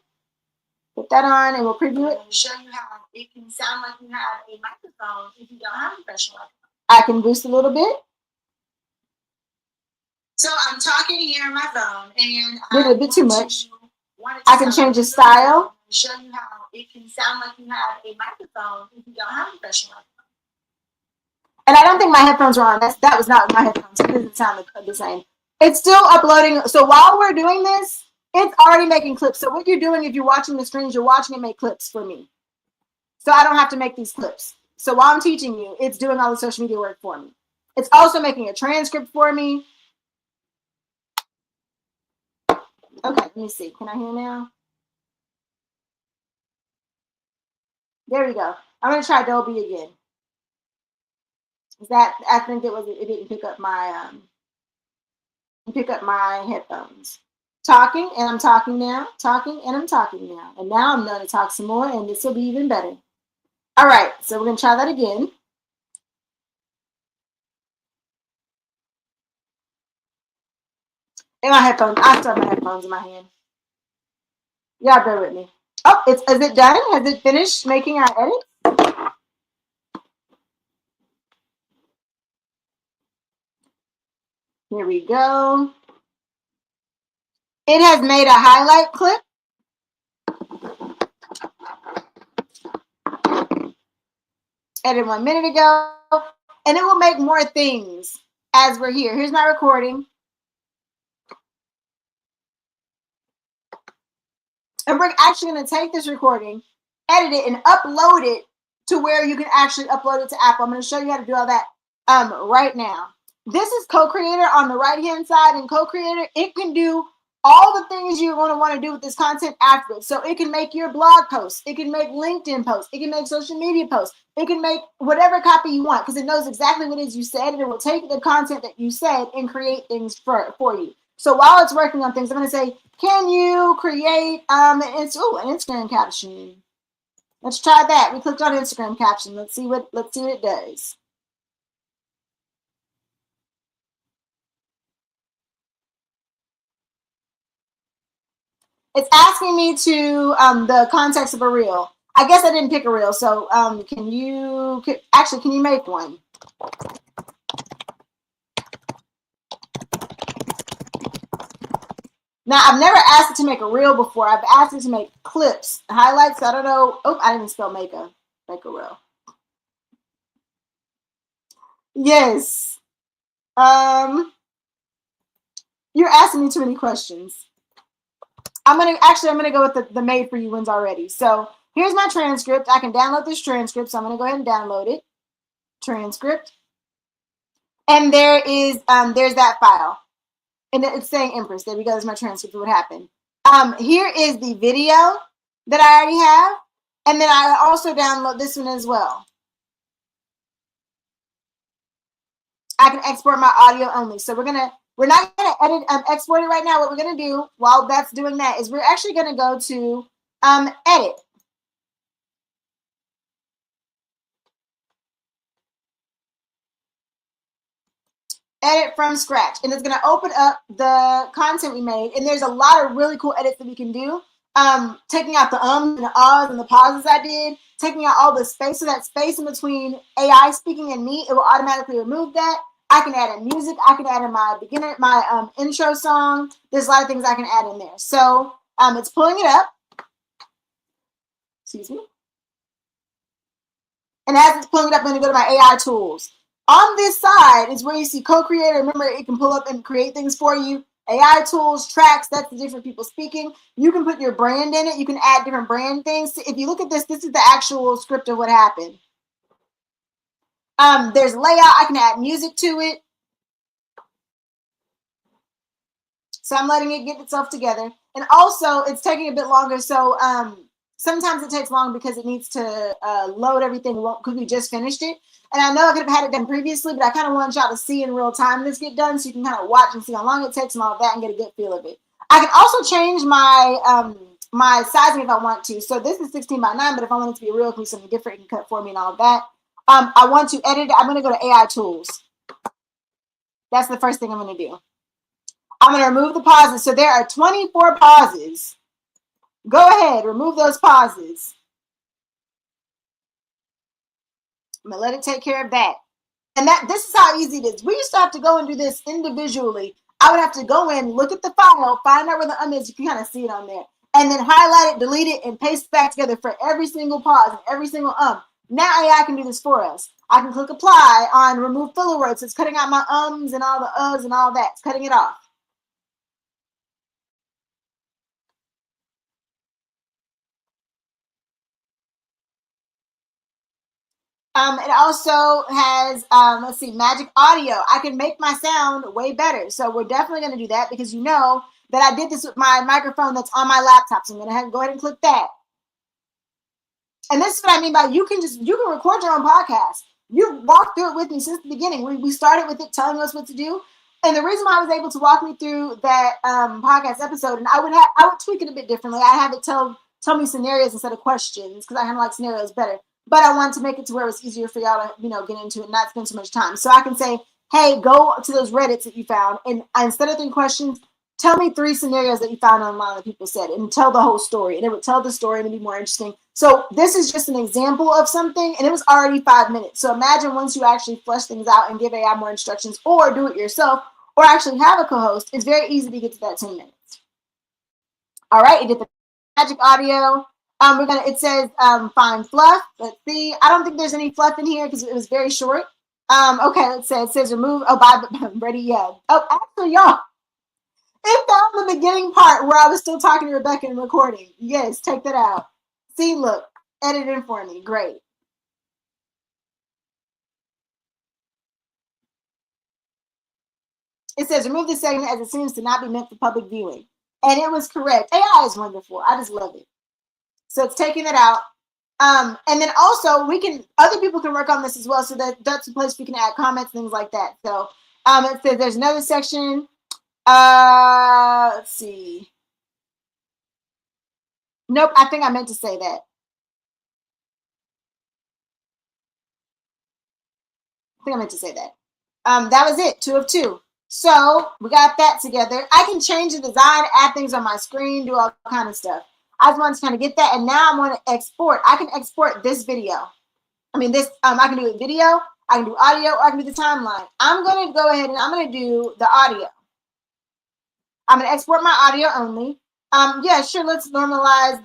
Put that on, and we'll preview it and show you how it can sound like you have a microphone if you don't have a professional microphone. I can boost a little bit. So I'm talking here on my phone, and did a bit too much. I can change the style. Show you how it can sound like you have a microphone if you don't have a professional microphone. And I don't think my headphones are on. That was not my headphones. It doesn't sound the same. It's still uploading. So while we're doing this, it's already making clips. So what you're doing, if you're watching the screens, you're watching it make clips for me. So I don't have to make these clips. So while I'm teaching you, it's doing all the social media work for me. It's also making a transcript for me. Okay, let me see. Can I hear now? There we go. I'm gonna try Dolby again. Is that I think it didn't pick up my headphones. Talking and I'm talking now, talking and I'm talking now. And now I'm gonna talk some more and this will be even better. All right, so we're gonna try that again. And my headphones, I still have my headphones in my hand. Y'all bear with me. Oh, is it done? Has it finished making our edit? Here we go. It has made a highlight clip. Edited 1 minute ago. And it will make more things as we're here. Here's my recording. And we're actually going to take this recording, edit it, and upload it to where you can actually upload it to Apple. I'm going to show you how to do all that right now. This is Co-Creator on the right-hand side, and Co-Creator, it can do all the things you're going to want to do with this content afterwards. So it can make your blog posts, it can make LinkedIn posts, it can make social media posts, it can make whatever copy you want because it knows exactly what it is you said, and it will take the content that you said and create things for you. So while it's working on things, I'm going to say, can you create an Instagram caption? Let's try that. We clicked on Instagram caption. Let's see what it does. It's asking me to the context of a reel. I guess I didn't pick a reel, so can you make one? Now, I've never asked it to make a reel before. I've asked it to make clips, highlights. I don't know. Oh, I didn't spell make a reel. Yes. You're asking me too many questions. I'm gonna go with the made for you ones already. So here's my transcript. I can download this transcript. So I'm gonna go ahead and download it. Transcript. And there is there's that file. And it's saying Empress. There we go. There's my transcript of what happened. Here is the video that I already have. And then I also download this one as well. I can export my audio only. So we're not gonna edit export it right now. What we're gonna do while that's doing that is we're actually gonna go to edit. Edit from scratch, and it's going to open up the content we made, and there's a lot of really cool edits that we can do. Taking out the and the ahs and the pauses I did, taking out all the space, so that space in between AI speaking and me, it will automatically remove that. I can add in music, I can add in my intro song. There's a lot of things I can add in there. So it's pulling it up. Excuse me. And as it's pulling it up, I'm going to go to my AI tools. On this side is where you see Co-Creator. Remember, it can pull up and create things for you. AI tools, tracks, that's the different people speaking. You can put your brand in it. You can add different brand things. If you look at this, this is the actual script of what happened. There's layout. I can add music to it. So I'm letting it get itself together. And also, it's taking a bit longer. So sometimes it takes long because it needs to load everything because we just finished it. And I know I could have had it done previously, but I kind of want y'all to see in real time this get done so you can kind of watch and see how long it takes and all that and get a good feel of it. I can also change my my sizing if I want to. So this is 16 by 9, but if I want it to be real, it can be something different, it can cut for me and all of that. I want to edit it. I'm going to go to AI tools. That's the first thing I'm going to do. I'm going to remove the pauses. So there are 24 pauses. Go ahead, remove those pauses. I'm gonna let it take care of that. And this is how easy it is. We used to have to go and do this individually. I would have to go in, look at the file, find out where the is. You can kind of see it on there. And then highlight it, delete it, and paste it back together for every single pause and every single Now AI can do this for us. I can click apply on remove filler words. It's cutting out my and all the uhs and all that. It's cutting it off. It also has, let's see, Magic Audio. I can make my sound way better. So we're definitely going to do that because you know that I did this with my microphone that's on my laptop. So I'm going to go ahead and click that. And this is what I mean by you can record your own podcast. You walked through it with me since the beginning. We started with it telling us what to do. And the reason why I was able to walk me through that podcast episode, and I would tweak it a bit differently. I have it tell me scenarios instead of questions because I kind of like scenarios better. But I wanted to make it to where it was easier for y'all to get into it and not spend so much time. So I can say, hey, go to those Reddits that you found, and instead of 3 questions, tell me 3 scenarios that you found online that people said, and tell the whole story. And it would tell the story and it'd be more interesting. So this is just an example of something, and it was already 5 minutes. So imagine once you actually flesh things out and give AI more instructions, or do it yourself, or actually have a co-host, it's very easy to get to that 10 minutes. All right, it did the magic audio. It says find fluff. Let's see. I don't think there's any fluff in here because it was very short. Okay, let's say it says remove. Oh, bye, ready? Yeah. Oh, actually, y'all, it found the beginning part where I was still talking to Rebecca and recording. Yes, take that out. See, look, edited for me. Great. It says remove this segment as it seems to not be meant for public viewing. And it was correct. AI is wonderful. I just love it. So it's taking it out. And then also other people can work on this as well. So that's a place we can add comments, things like that. So it says there's another section. Let's see. Nope, I think I meant to say that. That was it, 2 of 2. So we got that together. I can change the design, add things on my screen, do all kind of stuff. I just wanted to kind of get that, and now I'm going to export. I can export this video. I can do a video, I can do audio, or I can do the timeline. I'm going to go ahead and I'm going to do the audio. I'm going to export my audio only. Yeah, sure, let's normalize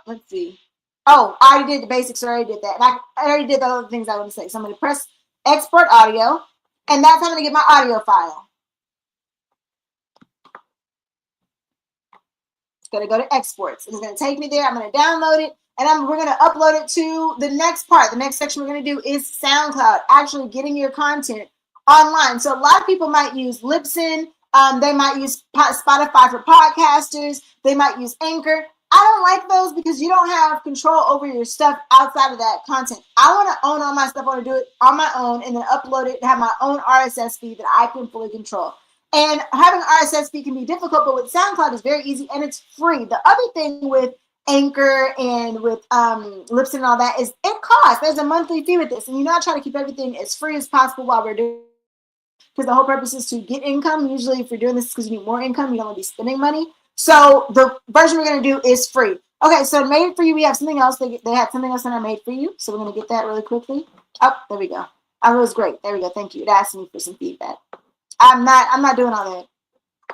let's see. Oh, I already did the basics, I already did that. And I already did the other things I want to say. So I'm going to press export audio, and that's how I'm going to get my audio file. It's going to go to exports. It's going to take me there. I'm going to download it, and we're going to upload it to the next part. The next section we're going to do is SoundCloud, actually getting your content online. So a lot of people might use Libsyn. They might use Spotify for podcasters. They might use Anchor. I don't like those because you don't have control over your stuff outside of that content. I want to own all my stuff. I want to do it on my own and then upload it and have my own RSS feed that I can fully control. And having RSS feed can be difficult, but with SoundCloud it's very easy and it's free. The other thing with Anchor and with Libsyn and all that is it costs. There's a monthly fee with this, and I try to keep everything as free as possible while we're doing, because the whole purpose is to get income. Usually if you're doing this because you need more income, you don't want to be spending money. So the version we're going to do is free. Okay, so made for you, we have something else. They had something else that I made for you. So we're going to get that really quickly. Oh, there we go. Oh, it was great. There we go. Thank you. It asked me for some feedback. I'm not doing all that.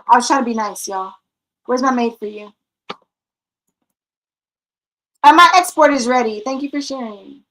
I was trying to be nice, y'all. Where's my made for you? My export is ready. Thank you for sharing.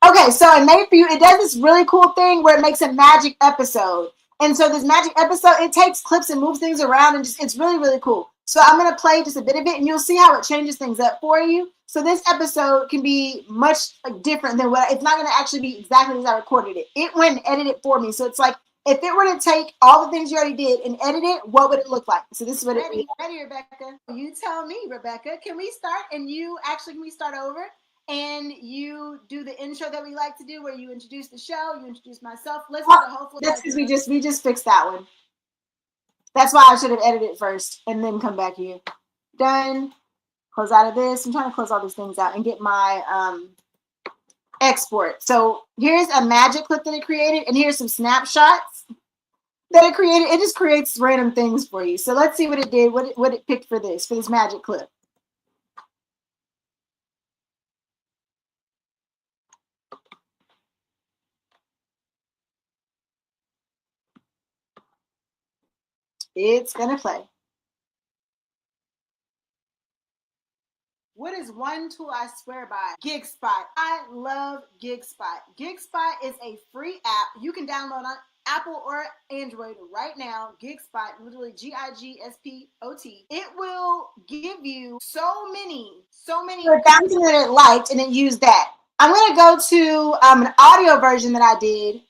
Okay, so I made for you. It does this really cool thing where it makes a magic episode. And so this magic episode, it takes clips and moves things around, and it's really, really cool. So I'm going to play just a bit of it, and you'll see how it changes things up for you. So this episode can be much different than it's not going to actually be exactly as I recorded it. It went and edited it for me. So it's like, if it were to take all the things you already did and edit it, what would it look like? So this is what Ready, Rebecca. You tell me, Rebecca. Can we start? And can we start over? And you do the intro that we like to do, where you introduce the show, you introduce myself. Let's do the whole. That's because we just fixed that one. That's why I should have edited it first and then come back here. Done. Close out of this. I'm trying to close all these things out and get my export. So here's a magic clip that it created, and here's some snapshots that it created. It just creates random things for you. So let's see what it did. What it picked for this magic clip. It's going to play. What is one tool I swear by? GigSpot. I love GigSpot. GigSpot is a free app you can download on Apple or Android right now. GigSpot, literally GIGSPOT. It will give you so many. You found something that it liked and then use that. I'm going to go to an audio version that I did.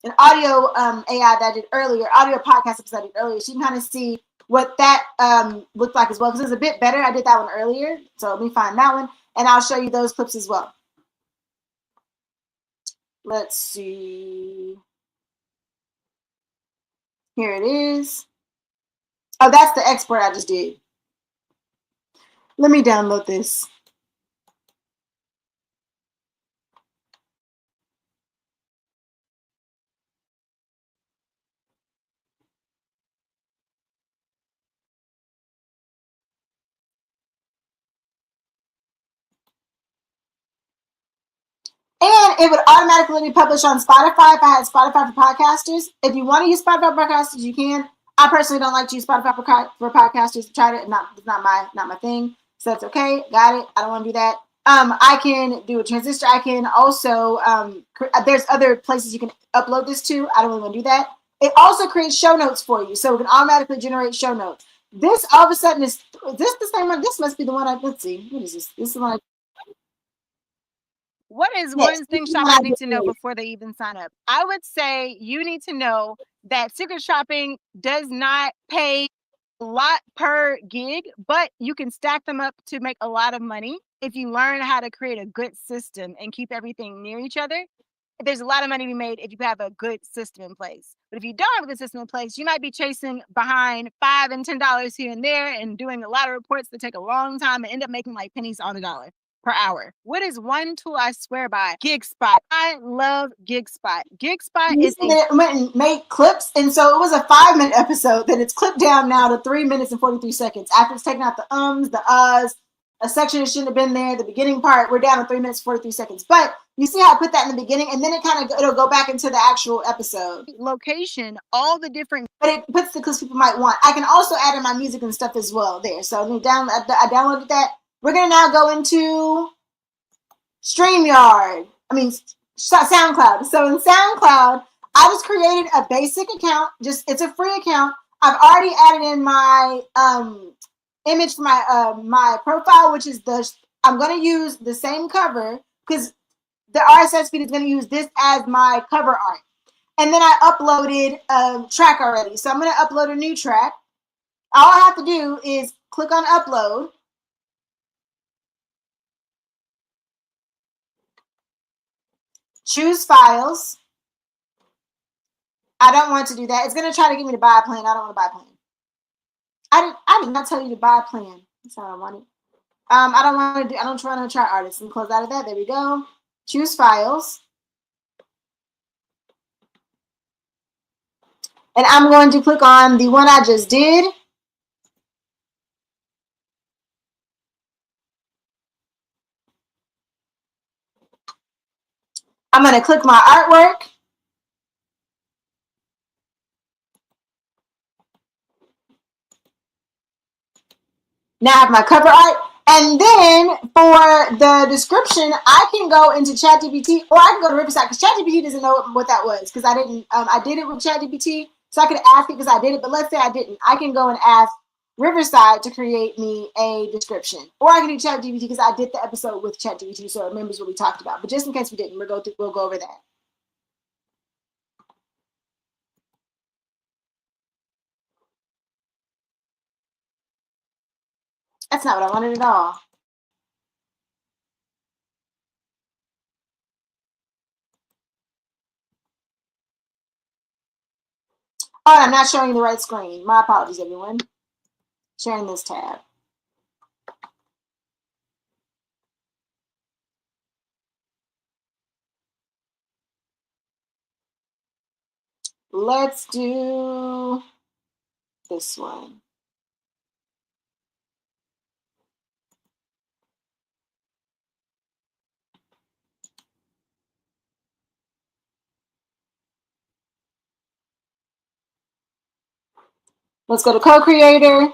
An audio AI that I did earlier, audio podcast episode I did earlier. So you can kind of see what that looked like as well, because it's a bit better. I did that one earlier, so let me find that one, and I'll show you those clips as well. Let's see. Here it is. Oh, that's the export I just did. Let me download this. And it would automatically be published on Spotify if I had Spotify for podcasters. If you want to use Spotify for podcasters, you can. I personally don't like to use Spotify for podcasters. Tried it, it's not my thing. So that's okay. Got it. I don't want to do that. I can do a transistor. I can also there's other places you can upload this to. I don't really want to do that. It also creates show notes for you, so it can automatically generate show notes. This all of a sudden is this the same one? This must be the one. Let's see. What is this? This is the one. What is one thing shoppers need to know before they even sign up? I would say you need to know that Secret Shopping does not pay a lot per gig, but you can stack them up to make a lot of money if you learn how to create a good system and keep everything near each other. There's a lot of money to be made if you have a good system in place. But if you don't have a good system in place, you might be chasing behind $5 and $10 here and there and doing a lot of reports that take a long time and end up making like pennies on a dollar per hour. What is one tool I swear by? GigSpot. I love GigSpot. GigSpot is it went and made clips, and so it was a 5-minute episode that it's clipped down now to 3 minutes and 43 seconds. After it's taken out the the uhs, a section that shouldn't have been there, the beginning part, we're down to 3 minutes 43 seconds. But you see how I put that in the beginning, and then it'll go back into the actual episode location, all the different, but it puts the clips people might want. I can also add in my music and stuff as well there. So I downloaded that. We're gonna now go into StreamYard. SoundCloud. So in SoundCloud, I just created a basic account. It's a free account. I've already added in my image for my profile, which is I'm going to use the same cover because the RSS feed is going to use this as my cover art. And then I uploaded a track already. So I'm going to upload a new track. All I have to do is click on upload. Choose files. I don't want to do that. It's going to try to get me to buy a plan. I don't want to buy a plan. I did not tell you to buy a plan. That's all I wanted. I don't want to try artists. And close out of that. There we go. Choose files. And I'm going to click on the one I just did. I'm going to click my artwork. Now I have my cover art. And then for the description, I can go into ChatGPT, or I can go to Riverside because ChatGPT doesn't know what that was because I didn't. I did it with ChatGPT, so I could ask it because I did it. But let's say I didn't. I can go and ask Riverside to create me a description, or I can do ChatGPT because I did the episode with ChatGPT, so it remembers what we talked about. But just in case we didn't, we'll go over that. That's not what I wanted at all. Oh, I'm not showing the right screen. My apologies, everyone. Sharing this tab. Let's do this one. Let's go to co-creator.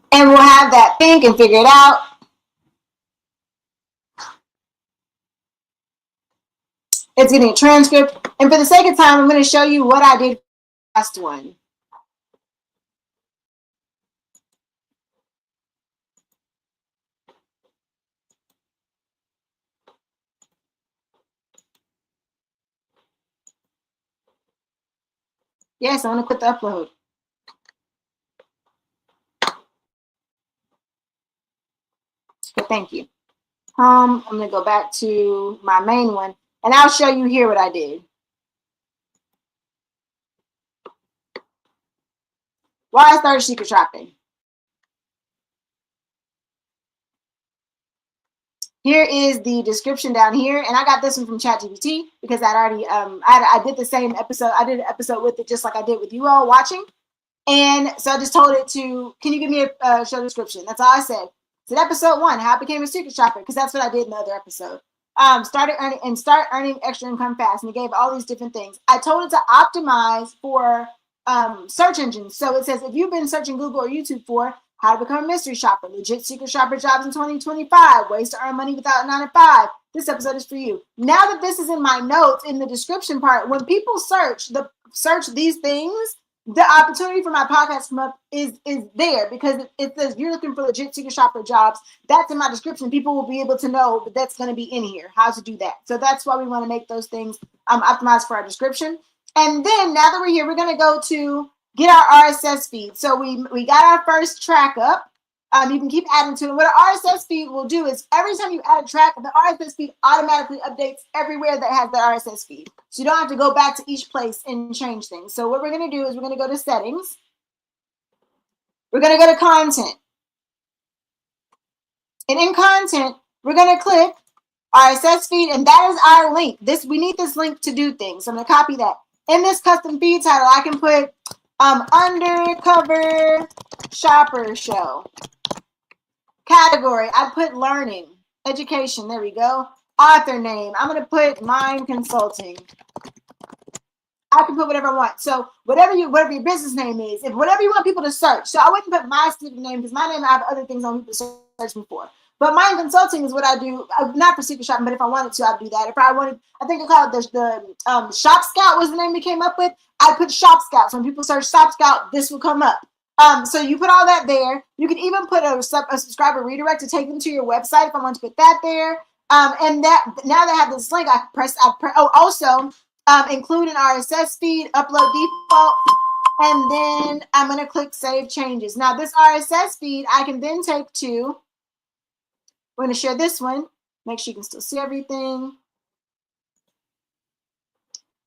And we'll have that pink and figure it out. It's getting a transcript. And for the sake of time, I'm going to show you what I did last one. Yes, I'm going to quit the upload. But thank you. I'm going to go back to my main one, and I'll show you here what I did. Why I started secret shopping. Here is the description down here, and I got this one from ChatGPT because I'd already I did the same episode. I did an episode with it just like I did with you all watching, and so I just told it to, can you give me a show description? That's all I said. It's episode 1, how I became a secret shopper, because that's what I did in the other episode. Start earning extra income fast, and it gave all these different things. I told it to optimize for search engines. So it says if you've been searching Google or YouTube for how to become a mystery shopper, legit secret shopper jobs in 2025, ways to earn money without a 9 to 5, this episode is for you. Now that this is in my notes in the description part, when people search these things, the opportunity for my podcast to come up is there, because it says you're looking for legit secret shopper jobs. That's in my description. People will be able to know that that's going to be in here, how to do that. So that's why we want to make those things optimized for our description. And then now that we're here, we're going to go to get our RSS feed. So we got our first track up. You can keep adding to it. What an RSS feed will do is every time you add a track, the RSS feed automatically updates everywhere that has the RSS feed. So you don't have to go back to each place and change things. So what we're going to do is we're going to go to settings. We're going to go to content. And in content, we're going to click RSS feed, and that is our link. We need this link to do things. So I'm going to copy that. In this custom feed title, I can put Undercover Shopper Show. Category, I put learning, education. There we go. Author name, I'm going to put Mind Consulting. I can put whatever I want. So whatever your business name is, if whatever you want people to search. So I wouldn't put my specific name, because my name, I have other things on people to search me for. But Mind Consulting is what I do, not for secret shopping, but if I wanted to, I'd do that. If I wanted, I think I called it the Shop Scout was the name we came up with. I put Shop Scout. So when people search Shop Scout, this will come up. So you put all that there. You can even put a subscriber redirect to take them to your website if I want to put that there. And that now they have this link, also include an RSS feed, upload default, and then I'm going to click Save Changes. Now this RSS feed I can then take to, we're going to share this one. Make sure you can still see everything.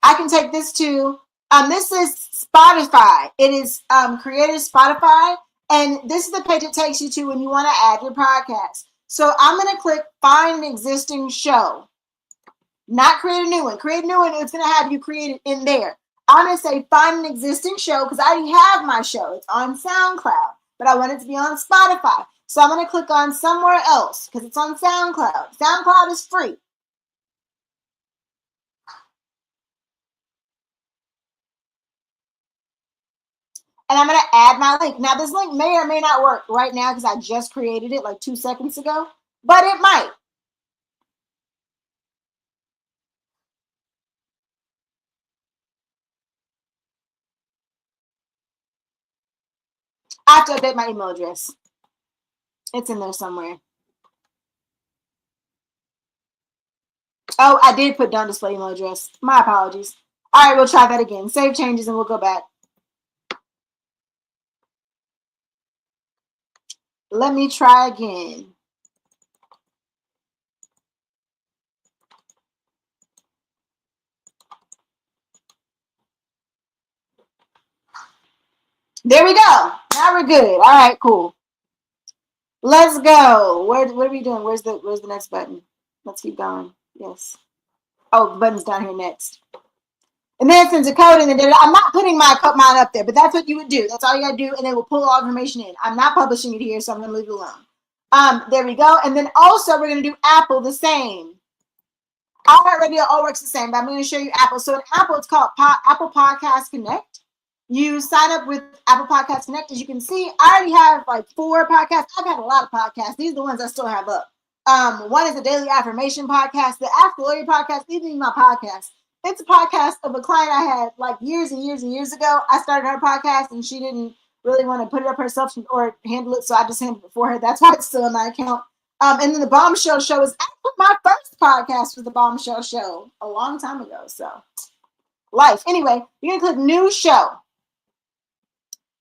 I can take this to, this is Spotify. It is created Spotify, and this is the page it takes you to when you want to add your podcast. So I'm going to click Find an Existing Show. Not create a new one. Create a new one, it's going to have you create it in there. I'm going to say Find an Existing Show, because I already have my show. It's on SoundCloud, but I want it to be on Spotify. So I'm going to click on somewhere else, because it's on SoundCloud. SoundCloud is free. And I'm going to add my link. Now, this link may or may not work right now because I just created it like 2 seconds ago, but it might. I have to update my email address. It's in there somewhere. Oh, I did put don't display email address. My apologies. All right, we'll try that again. Save changes and we'll go back. Let me try again. There we go. Now we're good. All right, cool. Let's go. What are we doing? Where's the next button? Let's keep going. Yes. Oh, the button's down here next. And then it sends a code, and then I'm not putting mine up there, but that's what you would do. That's all you gotta do, and it will pull all information in. I'm not publishing it here, so I'm gonna leave it alone. There we go. And then also we're gonna do Apple the same. iHeartRadio all works the same, but I'm gonna show you Apple. So in Apple, it's called Apple Podcast Connect. You sign up with Apple Podcast Connect. As you can see, I already have like 4 podcasts. I've had a lot of podcasts. These are the ones I still have up. One is a daily affirmation podcast. The Ask the Lawyer podcast, even my podcast. It's a podcast of a client I had like years and years and years ago. I started her podcast and she didn't really want to put it up herself or handle it, so I just handled it for her. That's why it's still in my account. And then the Bombshell Show is actually my first podcast was the Bombshell Show a long time ago. So life. Anyway, you're gonna click new show.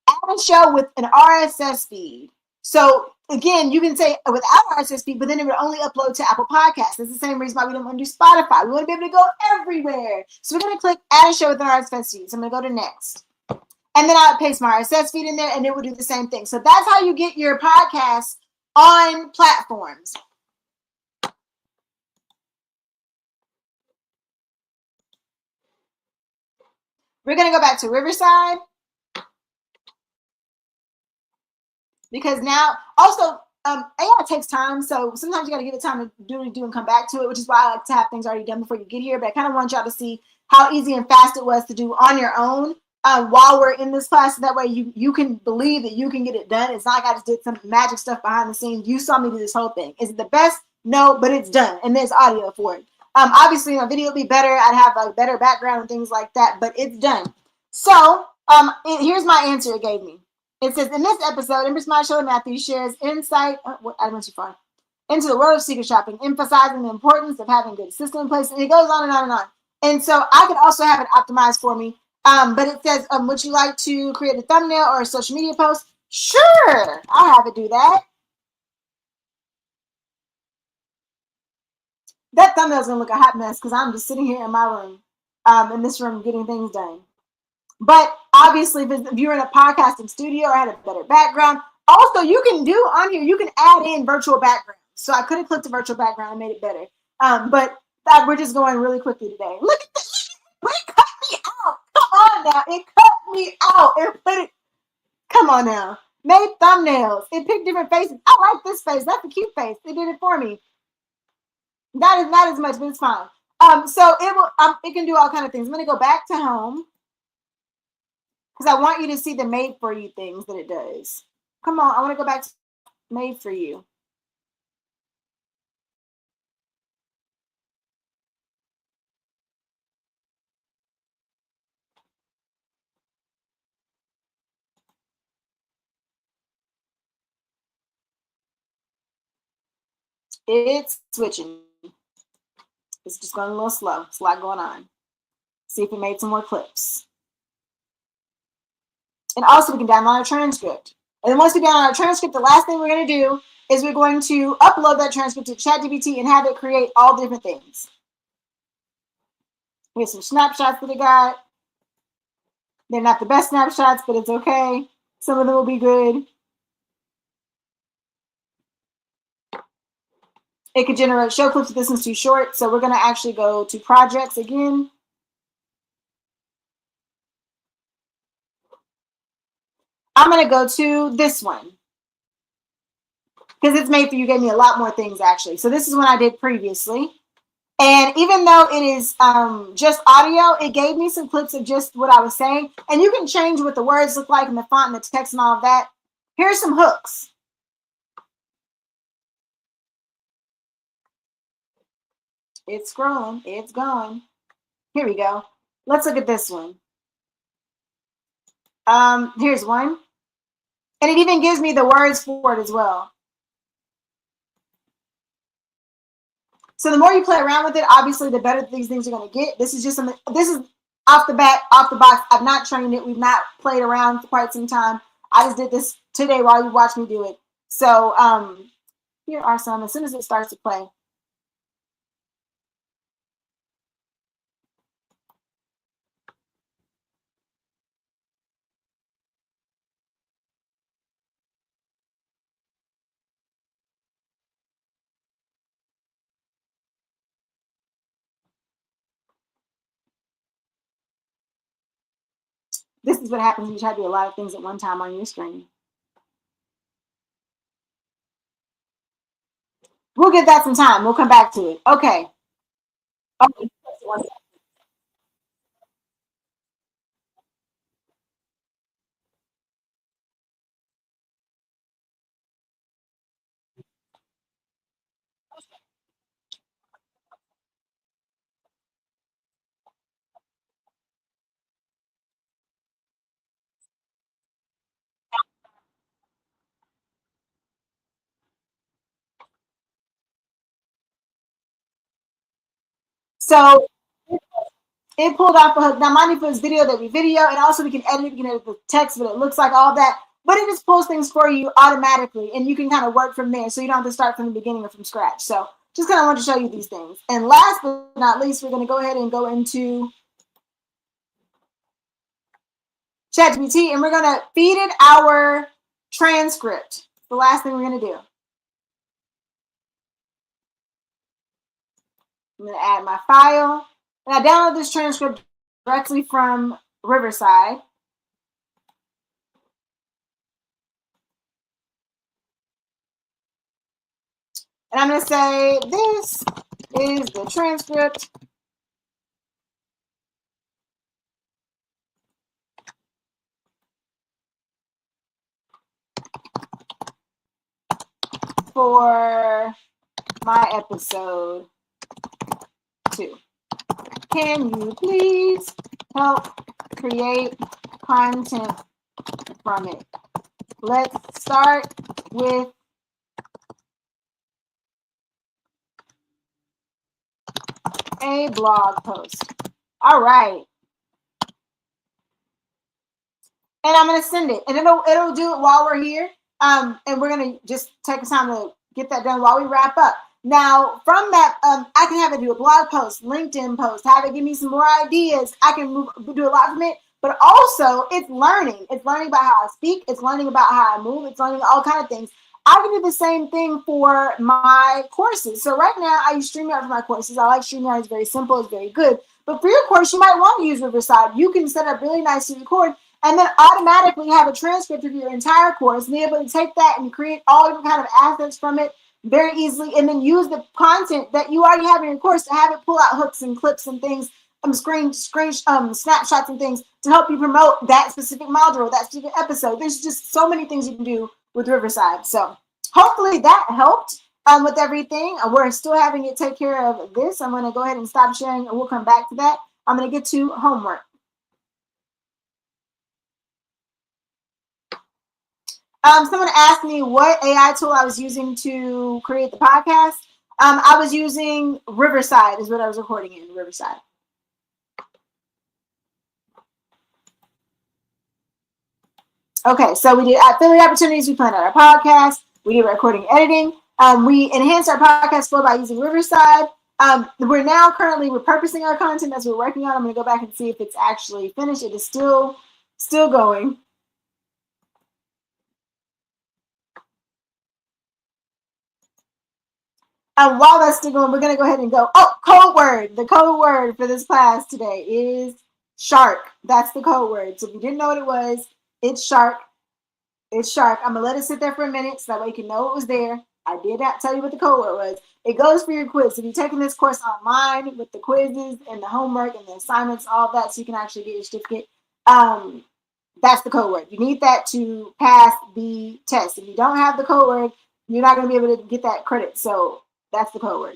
Add a show with an RSS feed. So again, you can say without RSS feed, but then it would only upload to Apple Podcasts. That's the same reason why we don't want to do Spotify. We want to be able to go everywhere. So we're going to click add a show with an RSS feed. So I'm going to go to next. And then I'll paste my RSS feed in there and it will do the same thing. So that's how you get your podcasts on platforms. We're going to go back to Riverside. Because now, also, AI takes time, so sometimes you got to give it time to do and come back to it, which is why I like to have things already done before you get here. But I kind of want y'all to see how easy and fast it was to do on your own while we're in this class. So that way you can believe that you can get it done. It's not like I just did some magic stuff behind the scenes. You saw me do this whole thing. Is it the best? No, but it's done, and there's audio for it. Obviously, my video would be better. I'd have a better background and things like that, but it's done. So here's my answer it gave me. It says, in this episode, Empress Marsha Matthews shares insight I went too far, into the world of secret shopping, emphasizing the importance of having a good system in place. And it goes on and on and on. And so I could also have it optimized for me. But it says, would you like to create a thumbnail or a social media post? Sure, I'll have it do that. That thumbnail is going to look a hot mess because I'm just sitting here in my room, in this room, getting things done. But obviously, if you're in a podcasting studio or had a better background, also you can do on here, you can add in virtual backgrounds. So I could have clicked the virtual background and made it better. But we're just going really quickly today. Look at this. It cut me out. Come on now. It cut me out. It put it. Come on now. Made thumbnails. It picked different faces. I like this face. That's a cute face. It did it for me. That is not as much, but it's fine. So it will. It can do all kind of things. I'm gonna go back to home, because I want you to see the made for you things that it does. Come on, I want to go back to made for you. It's switching. It's just going a little slow. It's a lot going on. See if it made some more clips. And also, we can download a transcript. And then once we download a transcript, the last thing we're going to do is we're going to upload that transcript to ChatGPT and have it create all different things. Here's some snapshots that I got. They're not the best snapshots, but it's okay. Some of them will be good. It could generate show clips if this one's too short. So we're going to actually go to projects again. I'm going to go to this one because it's made for you. Gave me a lot more things actually. So this is one I did previously. And even though it is just audio, it gave me some clips of just what I was saying. And you can change what the words look like and the font and the text and all of that. Here's some hooks. It's scrolling. It's going. Here we go. Let's look at this one. Here's one. And it even gives me the words for it as well. So the more you play around with it, obviously, the better these things are going to get. This is just something, this is off the bat, off the box. I've not trained it. We've not played around for quite some time. I just did this today while you watched me do it. So here are some, as soon as it starts to play. This is what happens when you try to do a lot of things at one time on your screen. We'll give that some time. We'll come back to it. Okay. Okay. So it pulled off a hook. Now, mind you, for this video that we video, and also we can edit the text, what it looks like, all that. But it just pulls things for you automatically, and you can kind of work from there. So you don't have to start from the beginning or from scratch. So just kind of want to show you these things. And last but not least, we're going to go ahead and go into ChatGPT, and we're going to feed it our transcript. The last thing we're going to do. I'm going to add my file. And I download this transcript directly from Riverside. And I'm going to say, this is the transcript for my episode 2. Can you please help create content from it? Let's start with a blog post. All right. And I'm going to send it. And it'll do it while we're here. And we're going to just take time to get that done while we wrap up. Now, from that, I can have it do a blog post, LinkedIn post, have it give me some more ideas. I can do a lot from it. But also, it's learning. It's learning about how I speak. It's learning about how I move. It's learning all kinds of things. I can do the same thing for my courses. So right now, I use StreamYard for my courses. I like StreamYard. It's very simple. It's very good. But for your course, you might want to use Riverside. You can set up really nice to record and then automatically have a transcript of your entire course and be able to take that and create all different kind of assets from it very easily, and then use the content that you already have in your course to have it pull out hooks and clips and things, snapshots and things to help you promote that specific module, that specific episode. There's just so many things you can do with Riverside. So hopefully that helped with everything. We're still having it take care of this. I'm going to go ahead and stop sharing, and we'll come back to that. I'm going to get to homework. Someone asked me what AI tool I was using to create the podcast. I was using Riverside is what I was recording in, Riverside. Okay, so we did affiliate opportunities. We planned out our podcast. We did recording, editing. We enhanced our podcast flow by using Riverside. We're now currently repurposing our content as we're working on. I'm going to go back and see if it's actually finished. It is still going. While that's still going, we're going to go ahead and go. Oh, code word. The code word for this class today is shark. That's the code word. So if you didn't know what it was, it's shark. It's shark. I'm going to let it sit there for a minute so that way you can know it was there. I did not tell you what the code word was. It goes for your quiz. If you're taking this course online with the quizzes and the homework and the assignments, all of that, so you can actually get your certificate, that's the code word. You need that to pass the test. If you don't have the code word, you're not going to be able to get that credit. So that's the code word.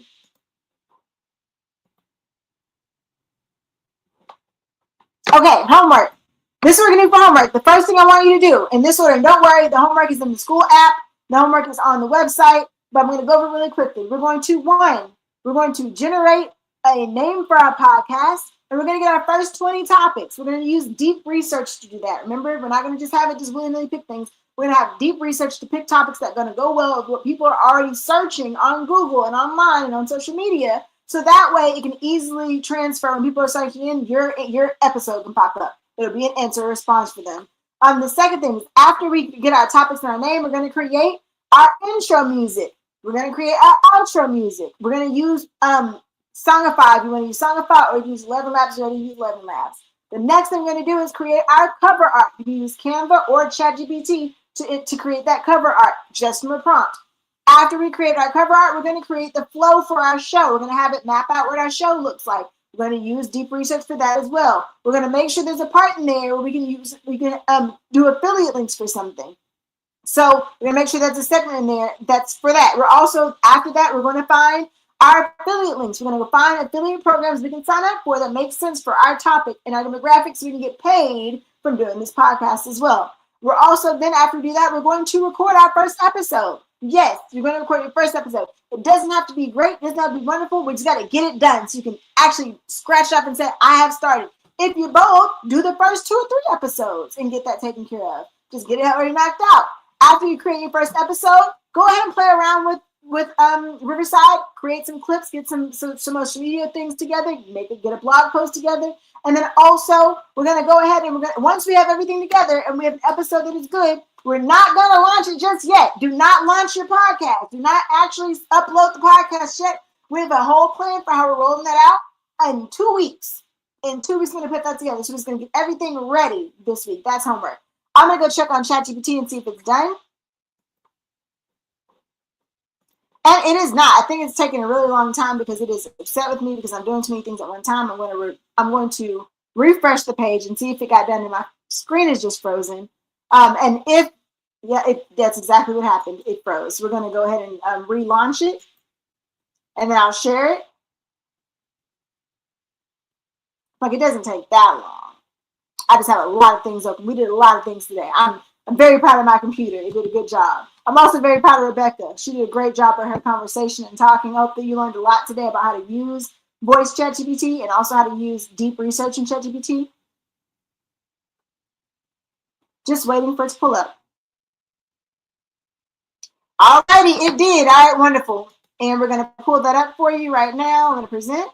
Okay, homework. This is what we're going to do for homework. The first thing I want you to do, in this order, don't worry, the homework is in the school app. The homework is on the website, but I'm going to go over it really quickly. We're going to generate a name for our podcast, and we're going to get our first 20 topics. We're going to use deep research to do that. Remember, we're not going to just have it just willy-nilly pick things. We're going to have deep research to pick topics that are going to go well with what people are already searching on Google and online and on social media. So that way it can easily transfer when people are searching in, your episode can pop up. It'll be an answer response for them. The second thing is after we get our topics and our name, we're going to create our intro music. We're going to create our outro music. We're going to use Songify. If you want to use Songify or use 11 Labs, you're going to use 11 Labs. The next thing we're going to do is create our cover art. You can use Canva or ChatGPT to create that cover art just from a prompt. After we create our cover art, we're going to create the flow for our show. We're going to have it map out what our show looks like. We're going to use deep research for that as well. We're going to make sure there's a part in there where we can do affiliate links for something. So we're going to make sure there's a segment in there that's for that. We're also, after that, we're going to find our affiliate links. We're going to go find affiliate programs we can sign up for that make sense for our topic and our demographics so we can get paid from doing this podcast as well. We're also, then after we do that, we're going to record our first episode. Yes, you're going to record your first episode. It doesn't have to be great. It doesn't have to be wonderful. We just got to get it done so you can actually scratch up and say, I have started. If you both, do the first 2 or 3 episodes and get that taken care of. Just get it already knocked out. After you create your first episode, go ahead and play around with Riverside. Create some clips. Get some social media things together. Get a blog post together. And then also, we're going to go ahead and once we have everything together and we have an episode that is good, we're not going to launch it just yet. Do not launch your podcast. Do not actually upload the podcast yet. We have a whole plan for how we're rolling that out in 2 weeks. In 2 weeks, we're going to put that together. So we're going to get everything ready this week. That's homework. I'm going to go check on ChatGPT and see if it's done. And it is not. I think it's taking a really long time because it is upset with me because I'm doing too many things at one time. I'm going to refresh the page and see if it got done. And my screen is just frozen. And that's exactly what happened. It froze. We're going to go ahead and relaunch it, and then I'll share it. Like, it doesn't take that long. I just have a lot of things open. We did a lot of things today. I'm very proud of my computer. It did a good job. I'm also very proud of Rebecca. She did a great job in her conversation and talking. I hope that you learned a lot today about how to use voice ChatGPT and also how to use deep research in ChatGPT. Just waiting for it to pull up. Alrighty, it did. All right, wonderful. And we're going to pull that up for you right now. I'm going to present.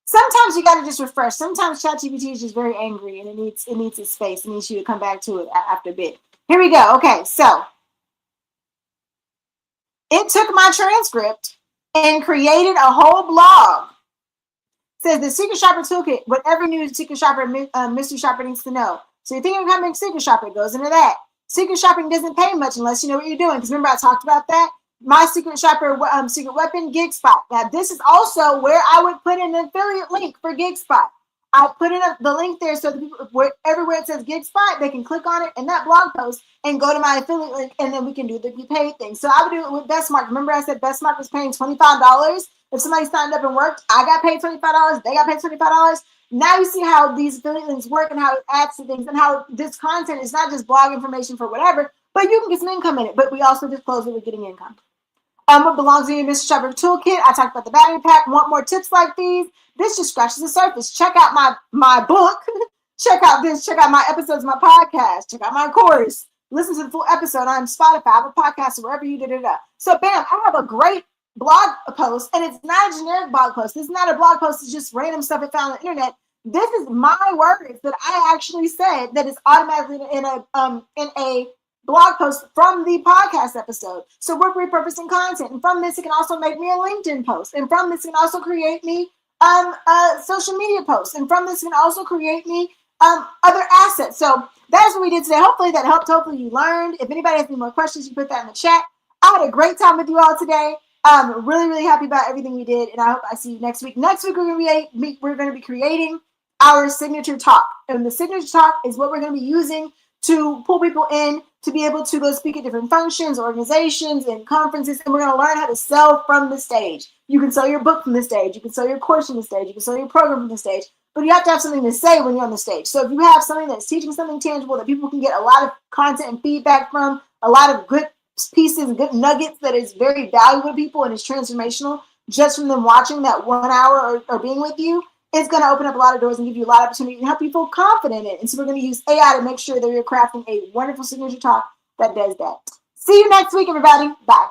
Sometimes you got to just refresh. Sometimes ChatGPT is just very angry and it needs its space. It needs you to come back to it after a bit. Here we go. Okay, so it took my transcript and created a whole blog. It says the Secret Shopper Toolkit, whatever new Secret Shopper mystery shopper needs to know. So you think of becoming a Secret Shopper, it goes into that. Secret shopping doesn't pay much unless you know what you're doing. Because remember I talked about that? My Secret Shopper secret weapon, GigSpot. Now this is also where I would put in an affiliate link for GigSpot. I put in the link there so the people, everywhere it says GigSpot, they can click on it in that blog post and go to my affiliate link, and then we can do the paid thing. So I would do it with Bestmark. Remember I said Bestmark was paying $25? If somebody signed up and worked, I got paid $25. They got paid $25. Now you see how these affiliate links work and how it adds to things and how this content is not just blog information for whatever, but you can get some income in it. But we also disclose that we're getting income. What belongs in your Mystery Shopper Toolkit? I talked about the battery pack. Want more tips like these? This just scratches the surface. Check out my book. Check out this. Check out my episodes of my podcast. Check out my course. Listen to the full episode on Spotify, Apple Podcasts, or wherever you did it. So bam, I have a great blog post, and it's not a generic blog post. This is not a blog post. It's just random stuff I found on the internet. This is my words that I actually said that is automatically in a blog post from the podcast episode. So we're repurposing content, and from this it can also make me a LinkedIn post, and from this it can also create me a social media post, and from this it can also create me other assets. So that's what we did today. Hopefully that helped. Hopefully you learned. If anybody has any more questions, you put that in the chat. I had a great time with you all today. I'm really, really happy about everything we did, and I hope I see you next week. Next week we're going to be creating our signature talk, and the signature talk is what we're going to be using to pull people in to be able to go speak at different functions, organizations, and conferences, and we're going to learn how to sell from the stage. You can sell your book from the stage, you can sell your course from the stage, you can sell your program from the stage, but you have to have something to say when you're on the stage. So if you have something that's teaching something tangible that people can get a lot of content and feedback from, a lot of good pieces, good nuggets that is very valuable to people and is transformational just from them watching that 1 hour or being with you, it's going to open up a lot of doors and give you a lot of opportunity and help you feel confident in it. And so we're going to use AI to make sure that you're crafting a wonderful signature talk that does that. See you next week, everybody. Bye.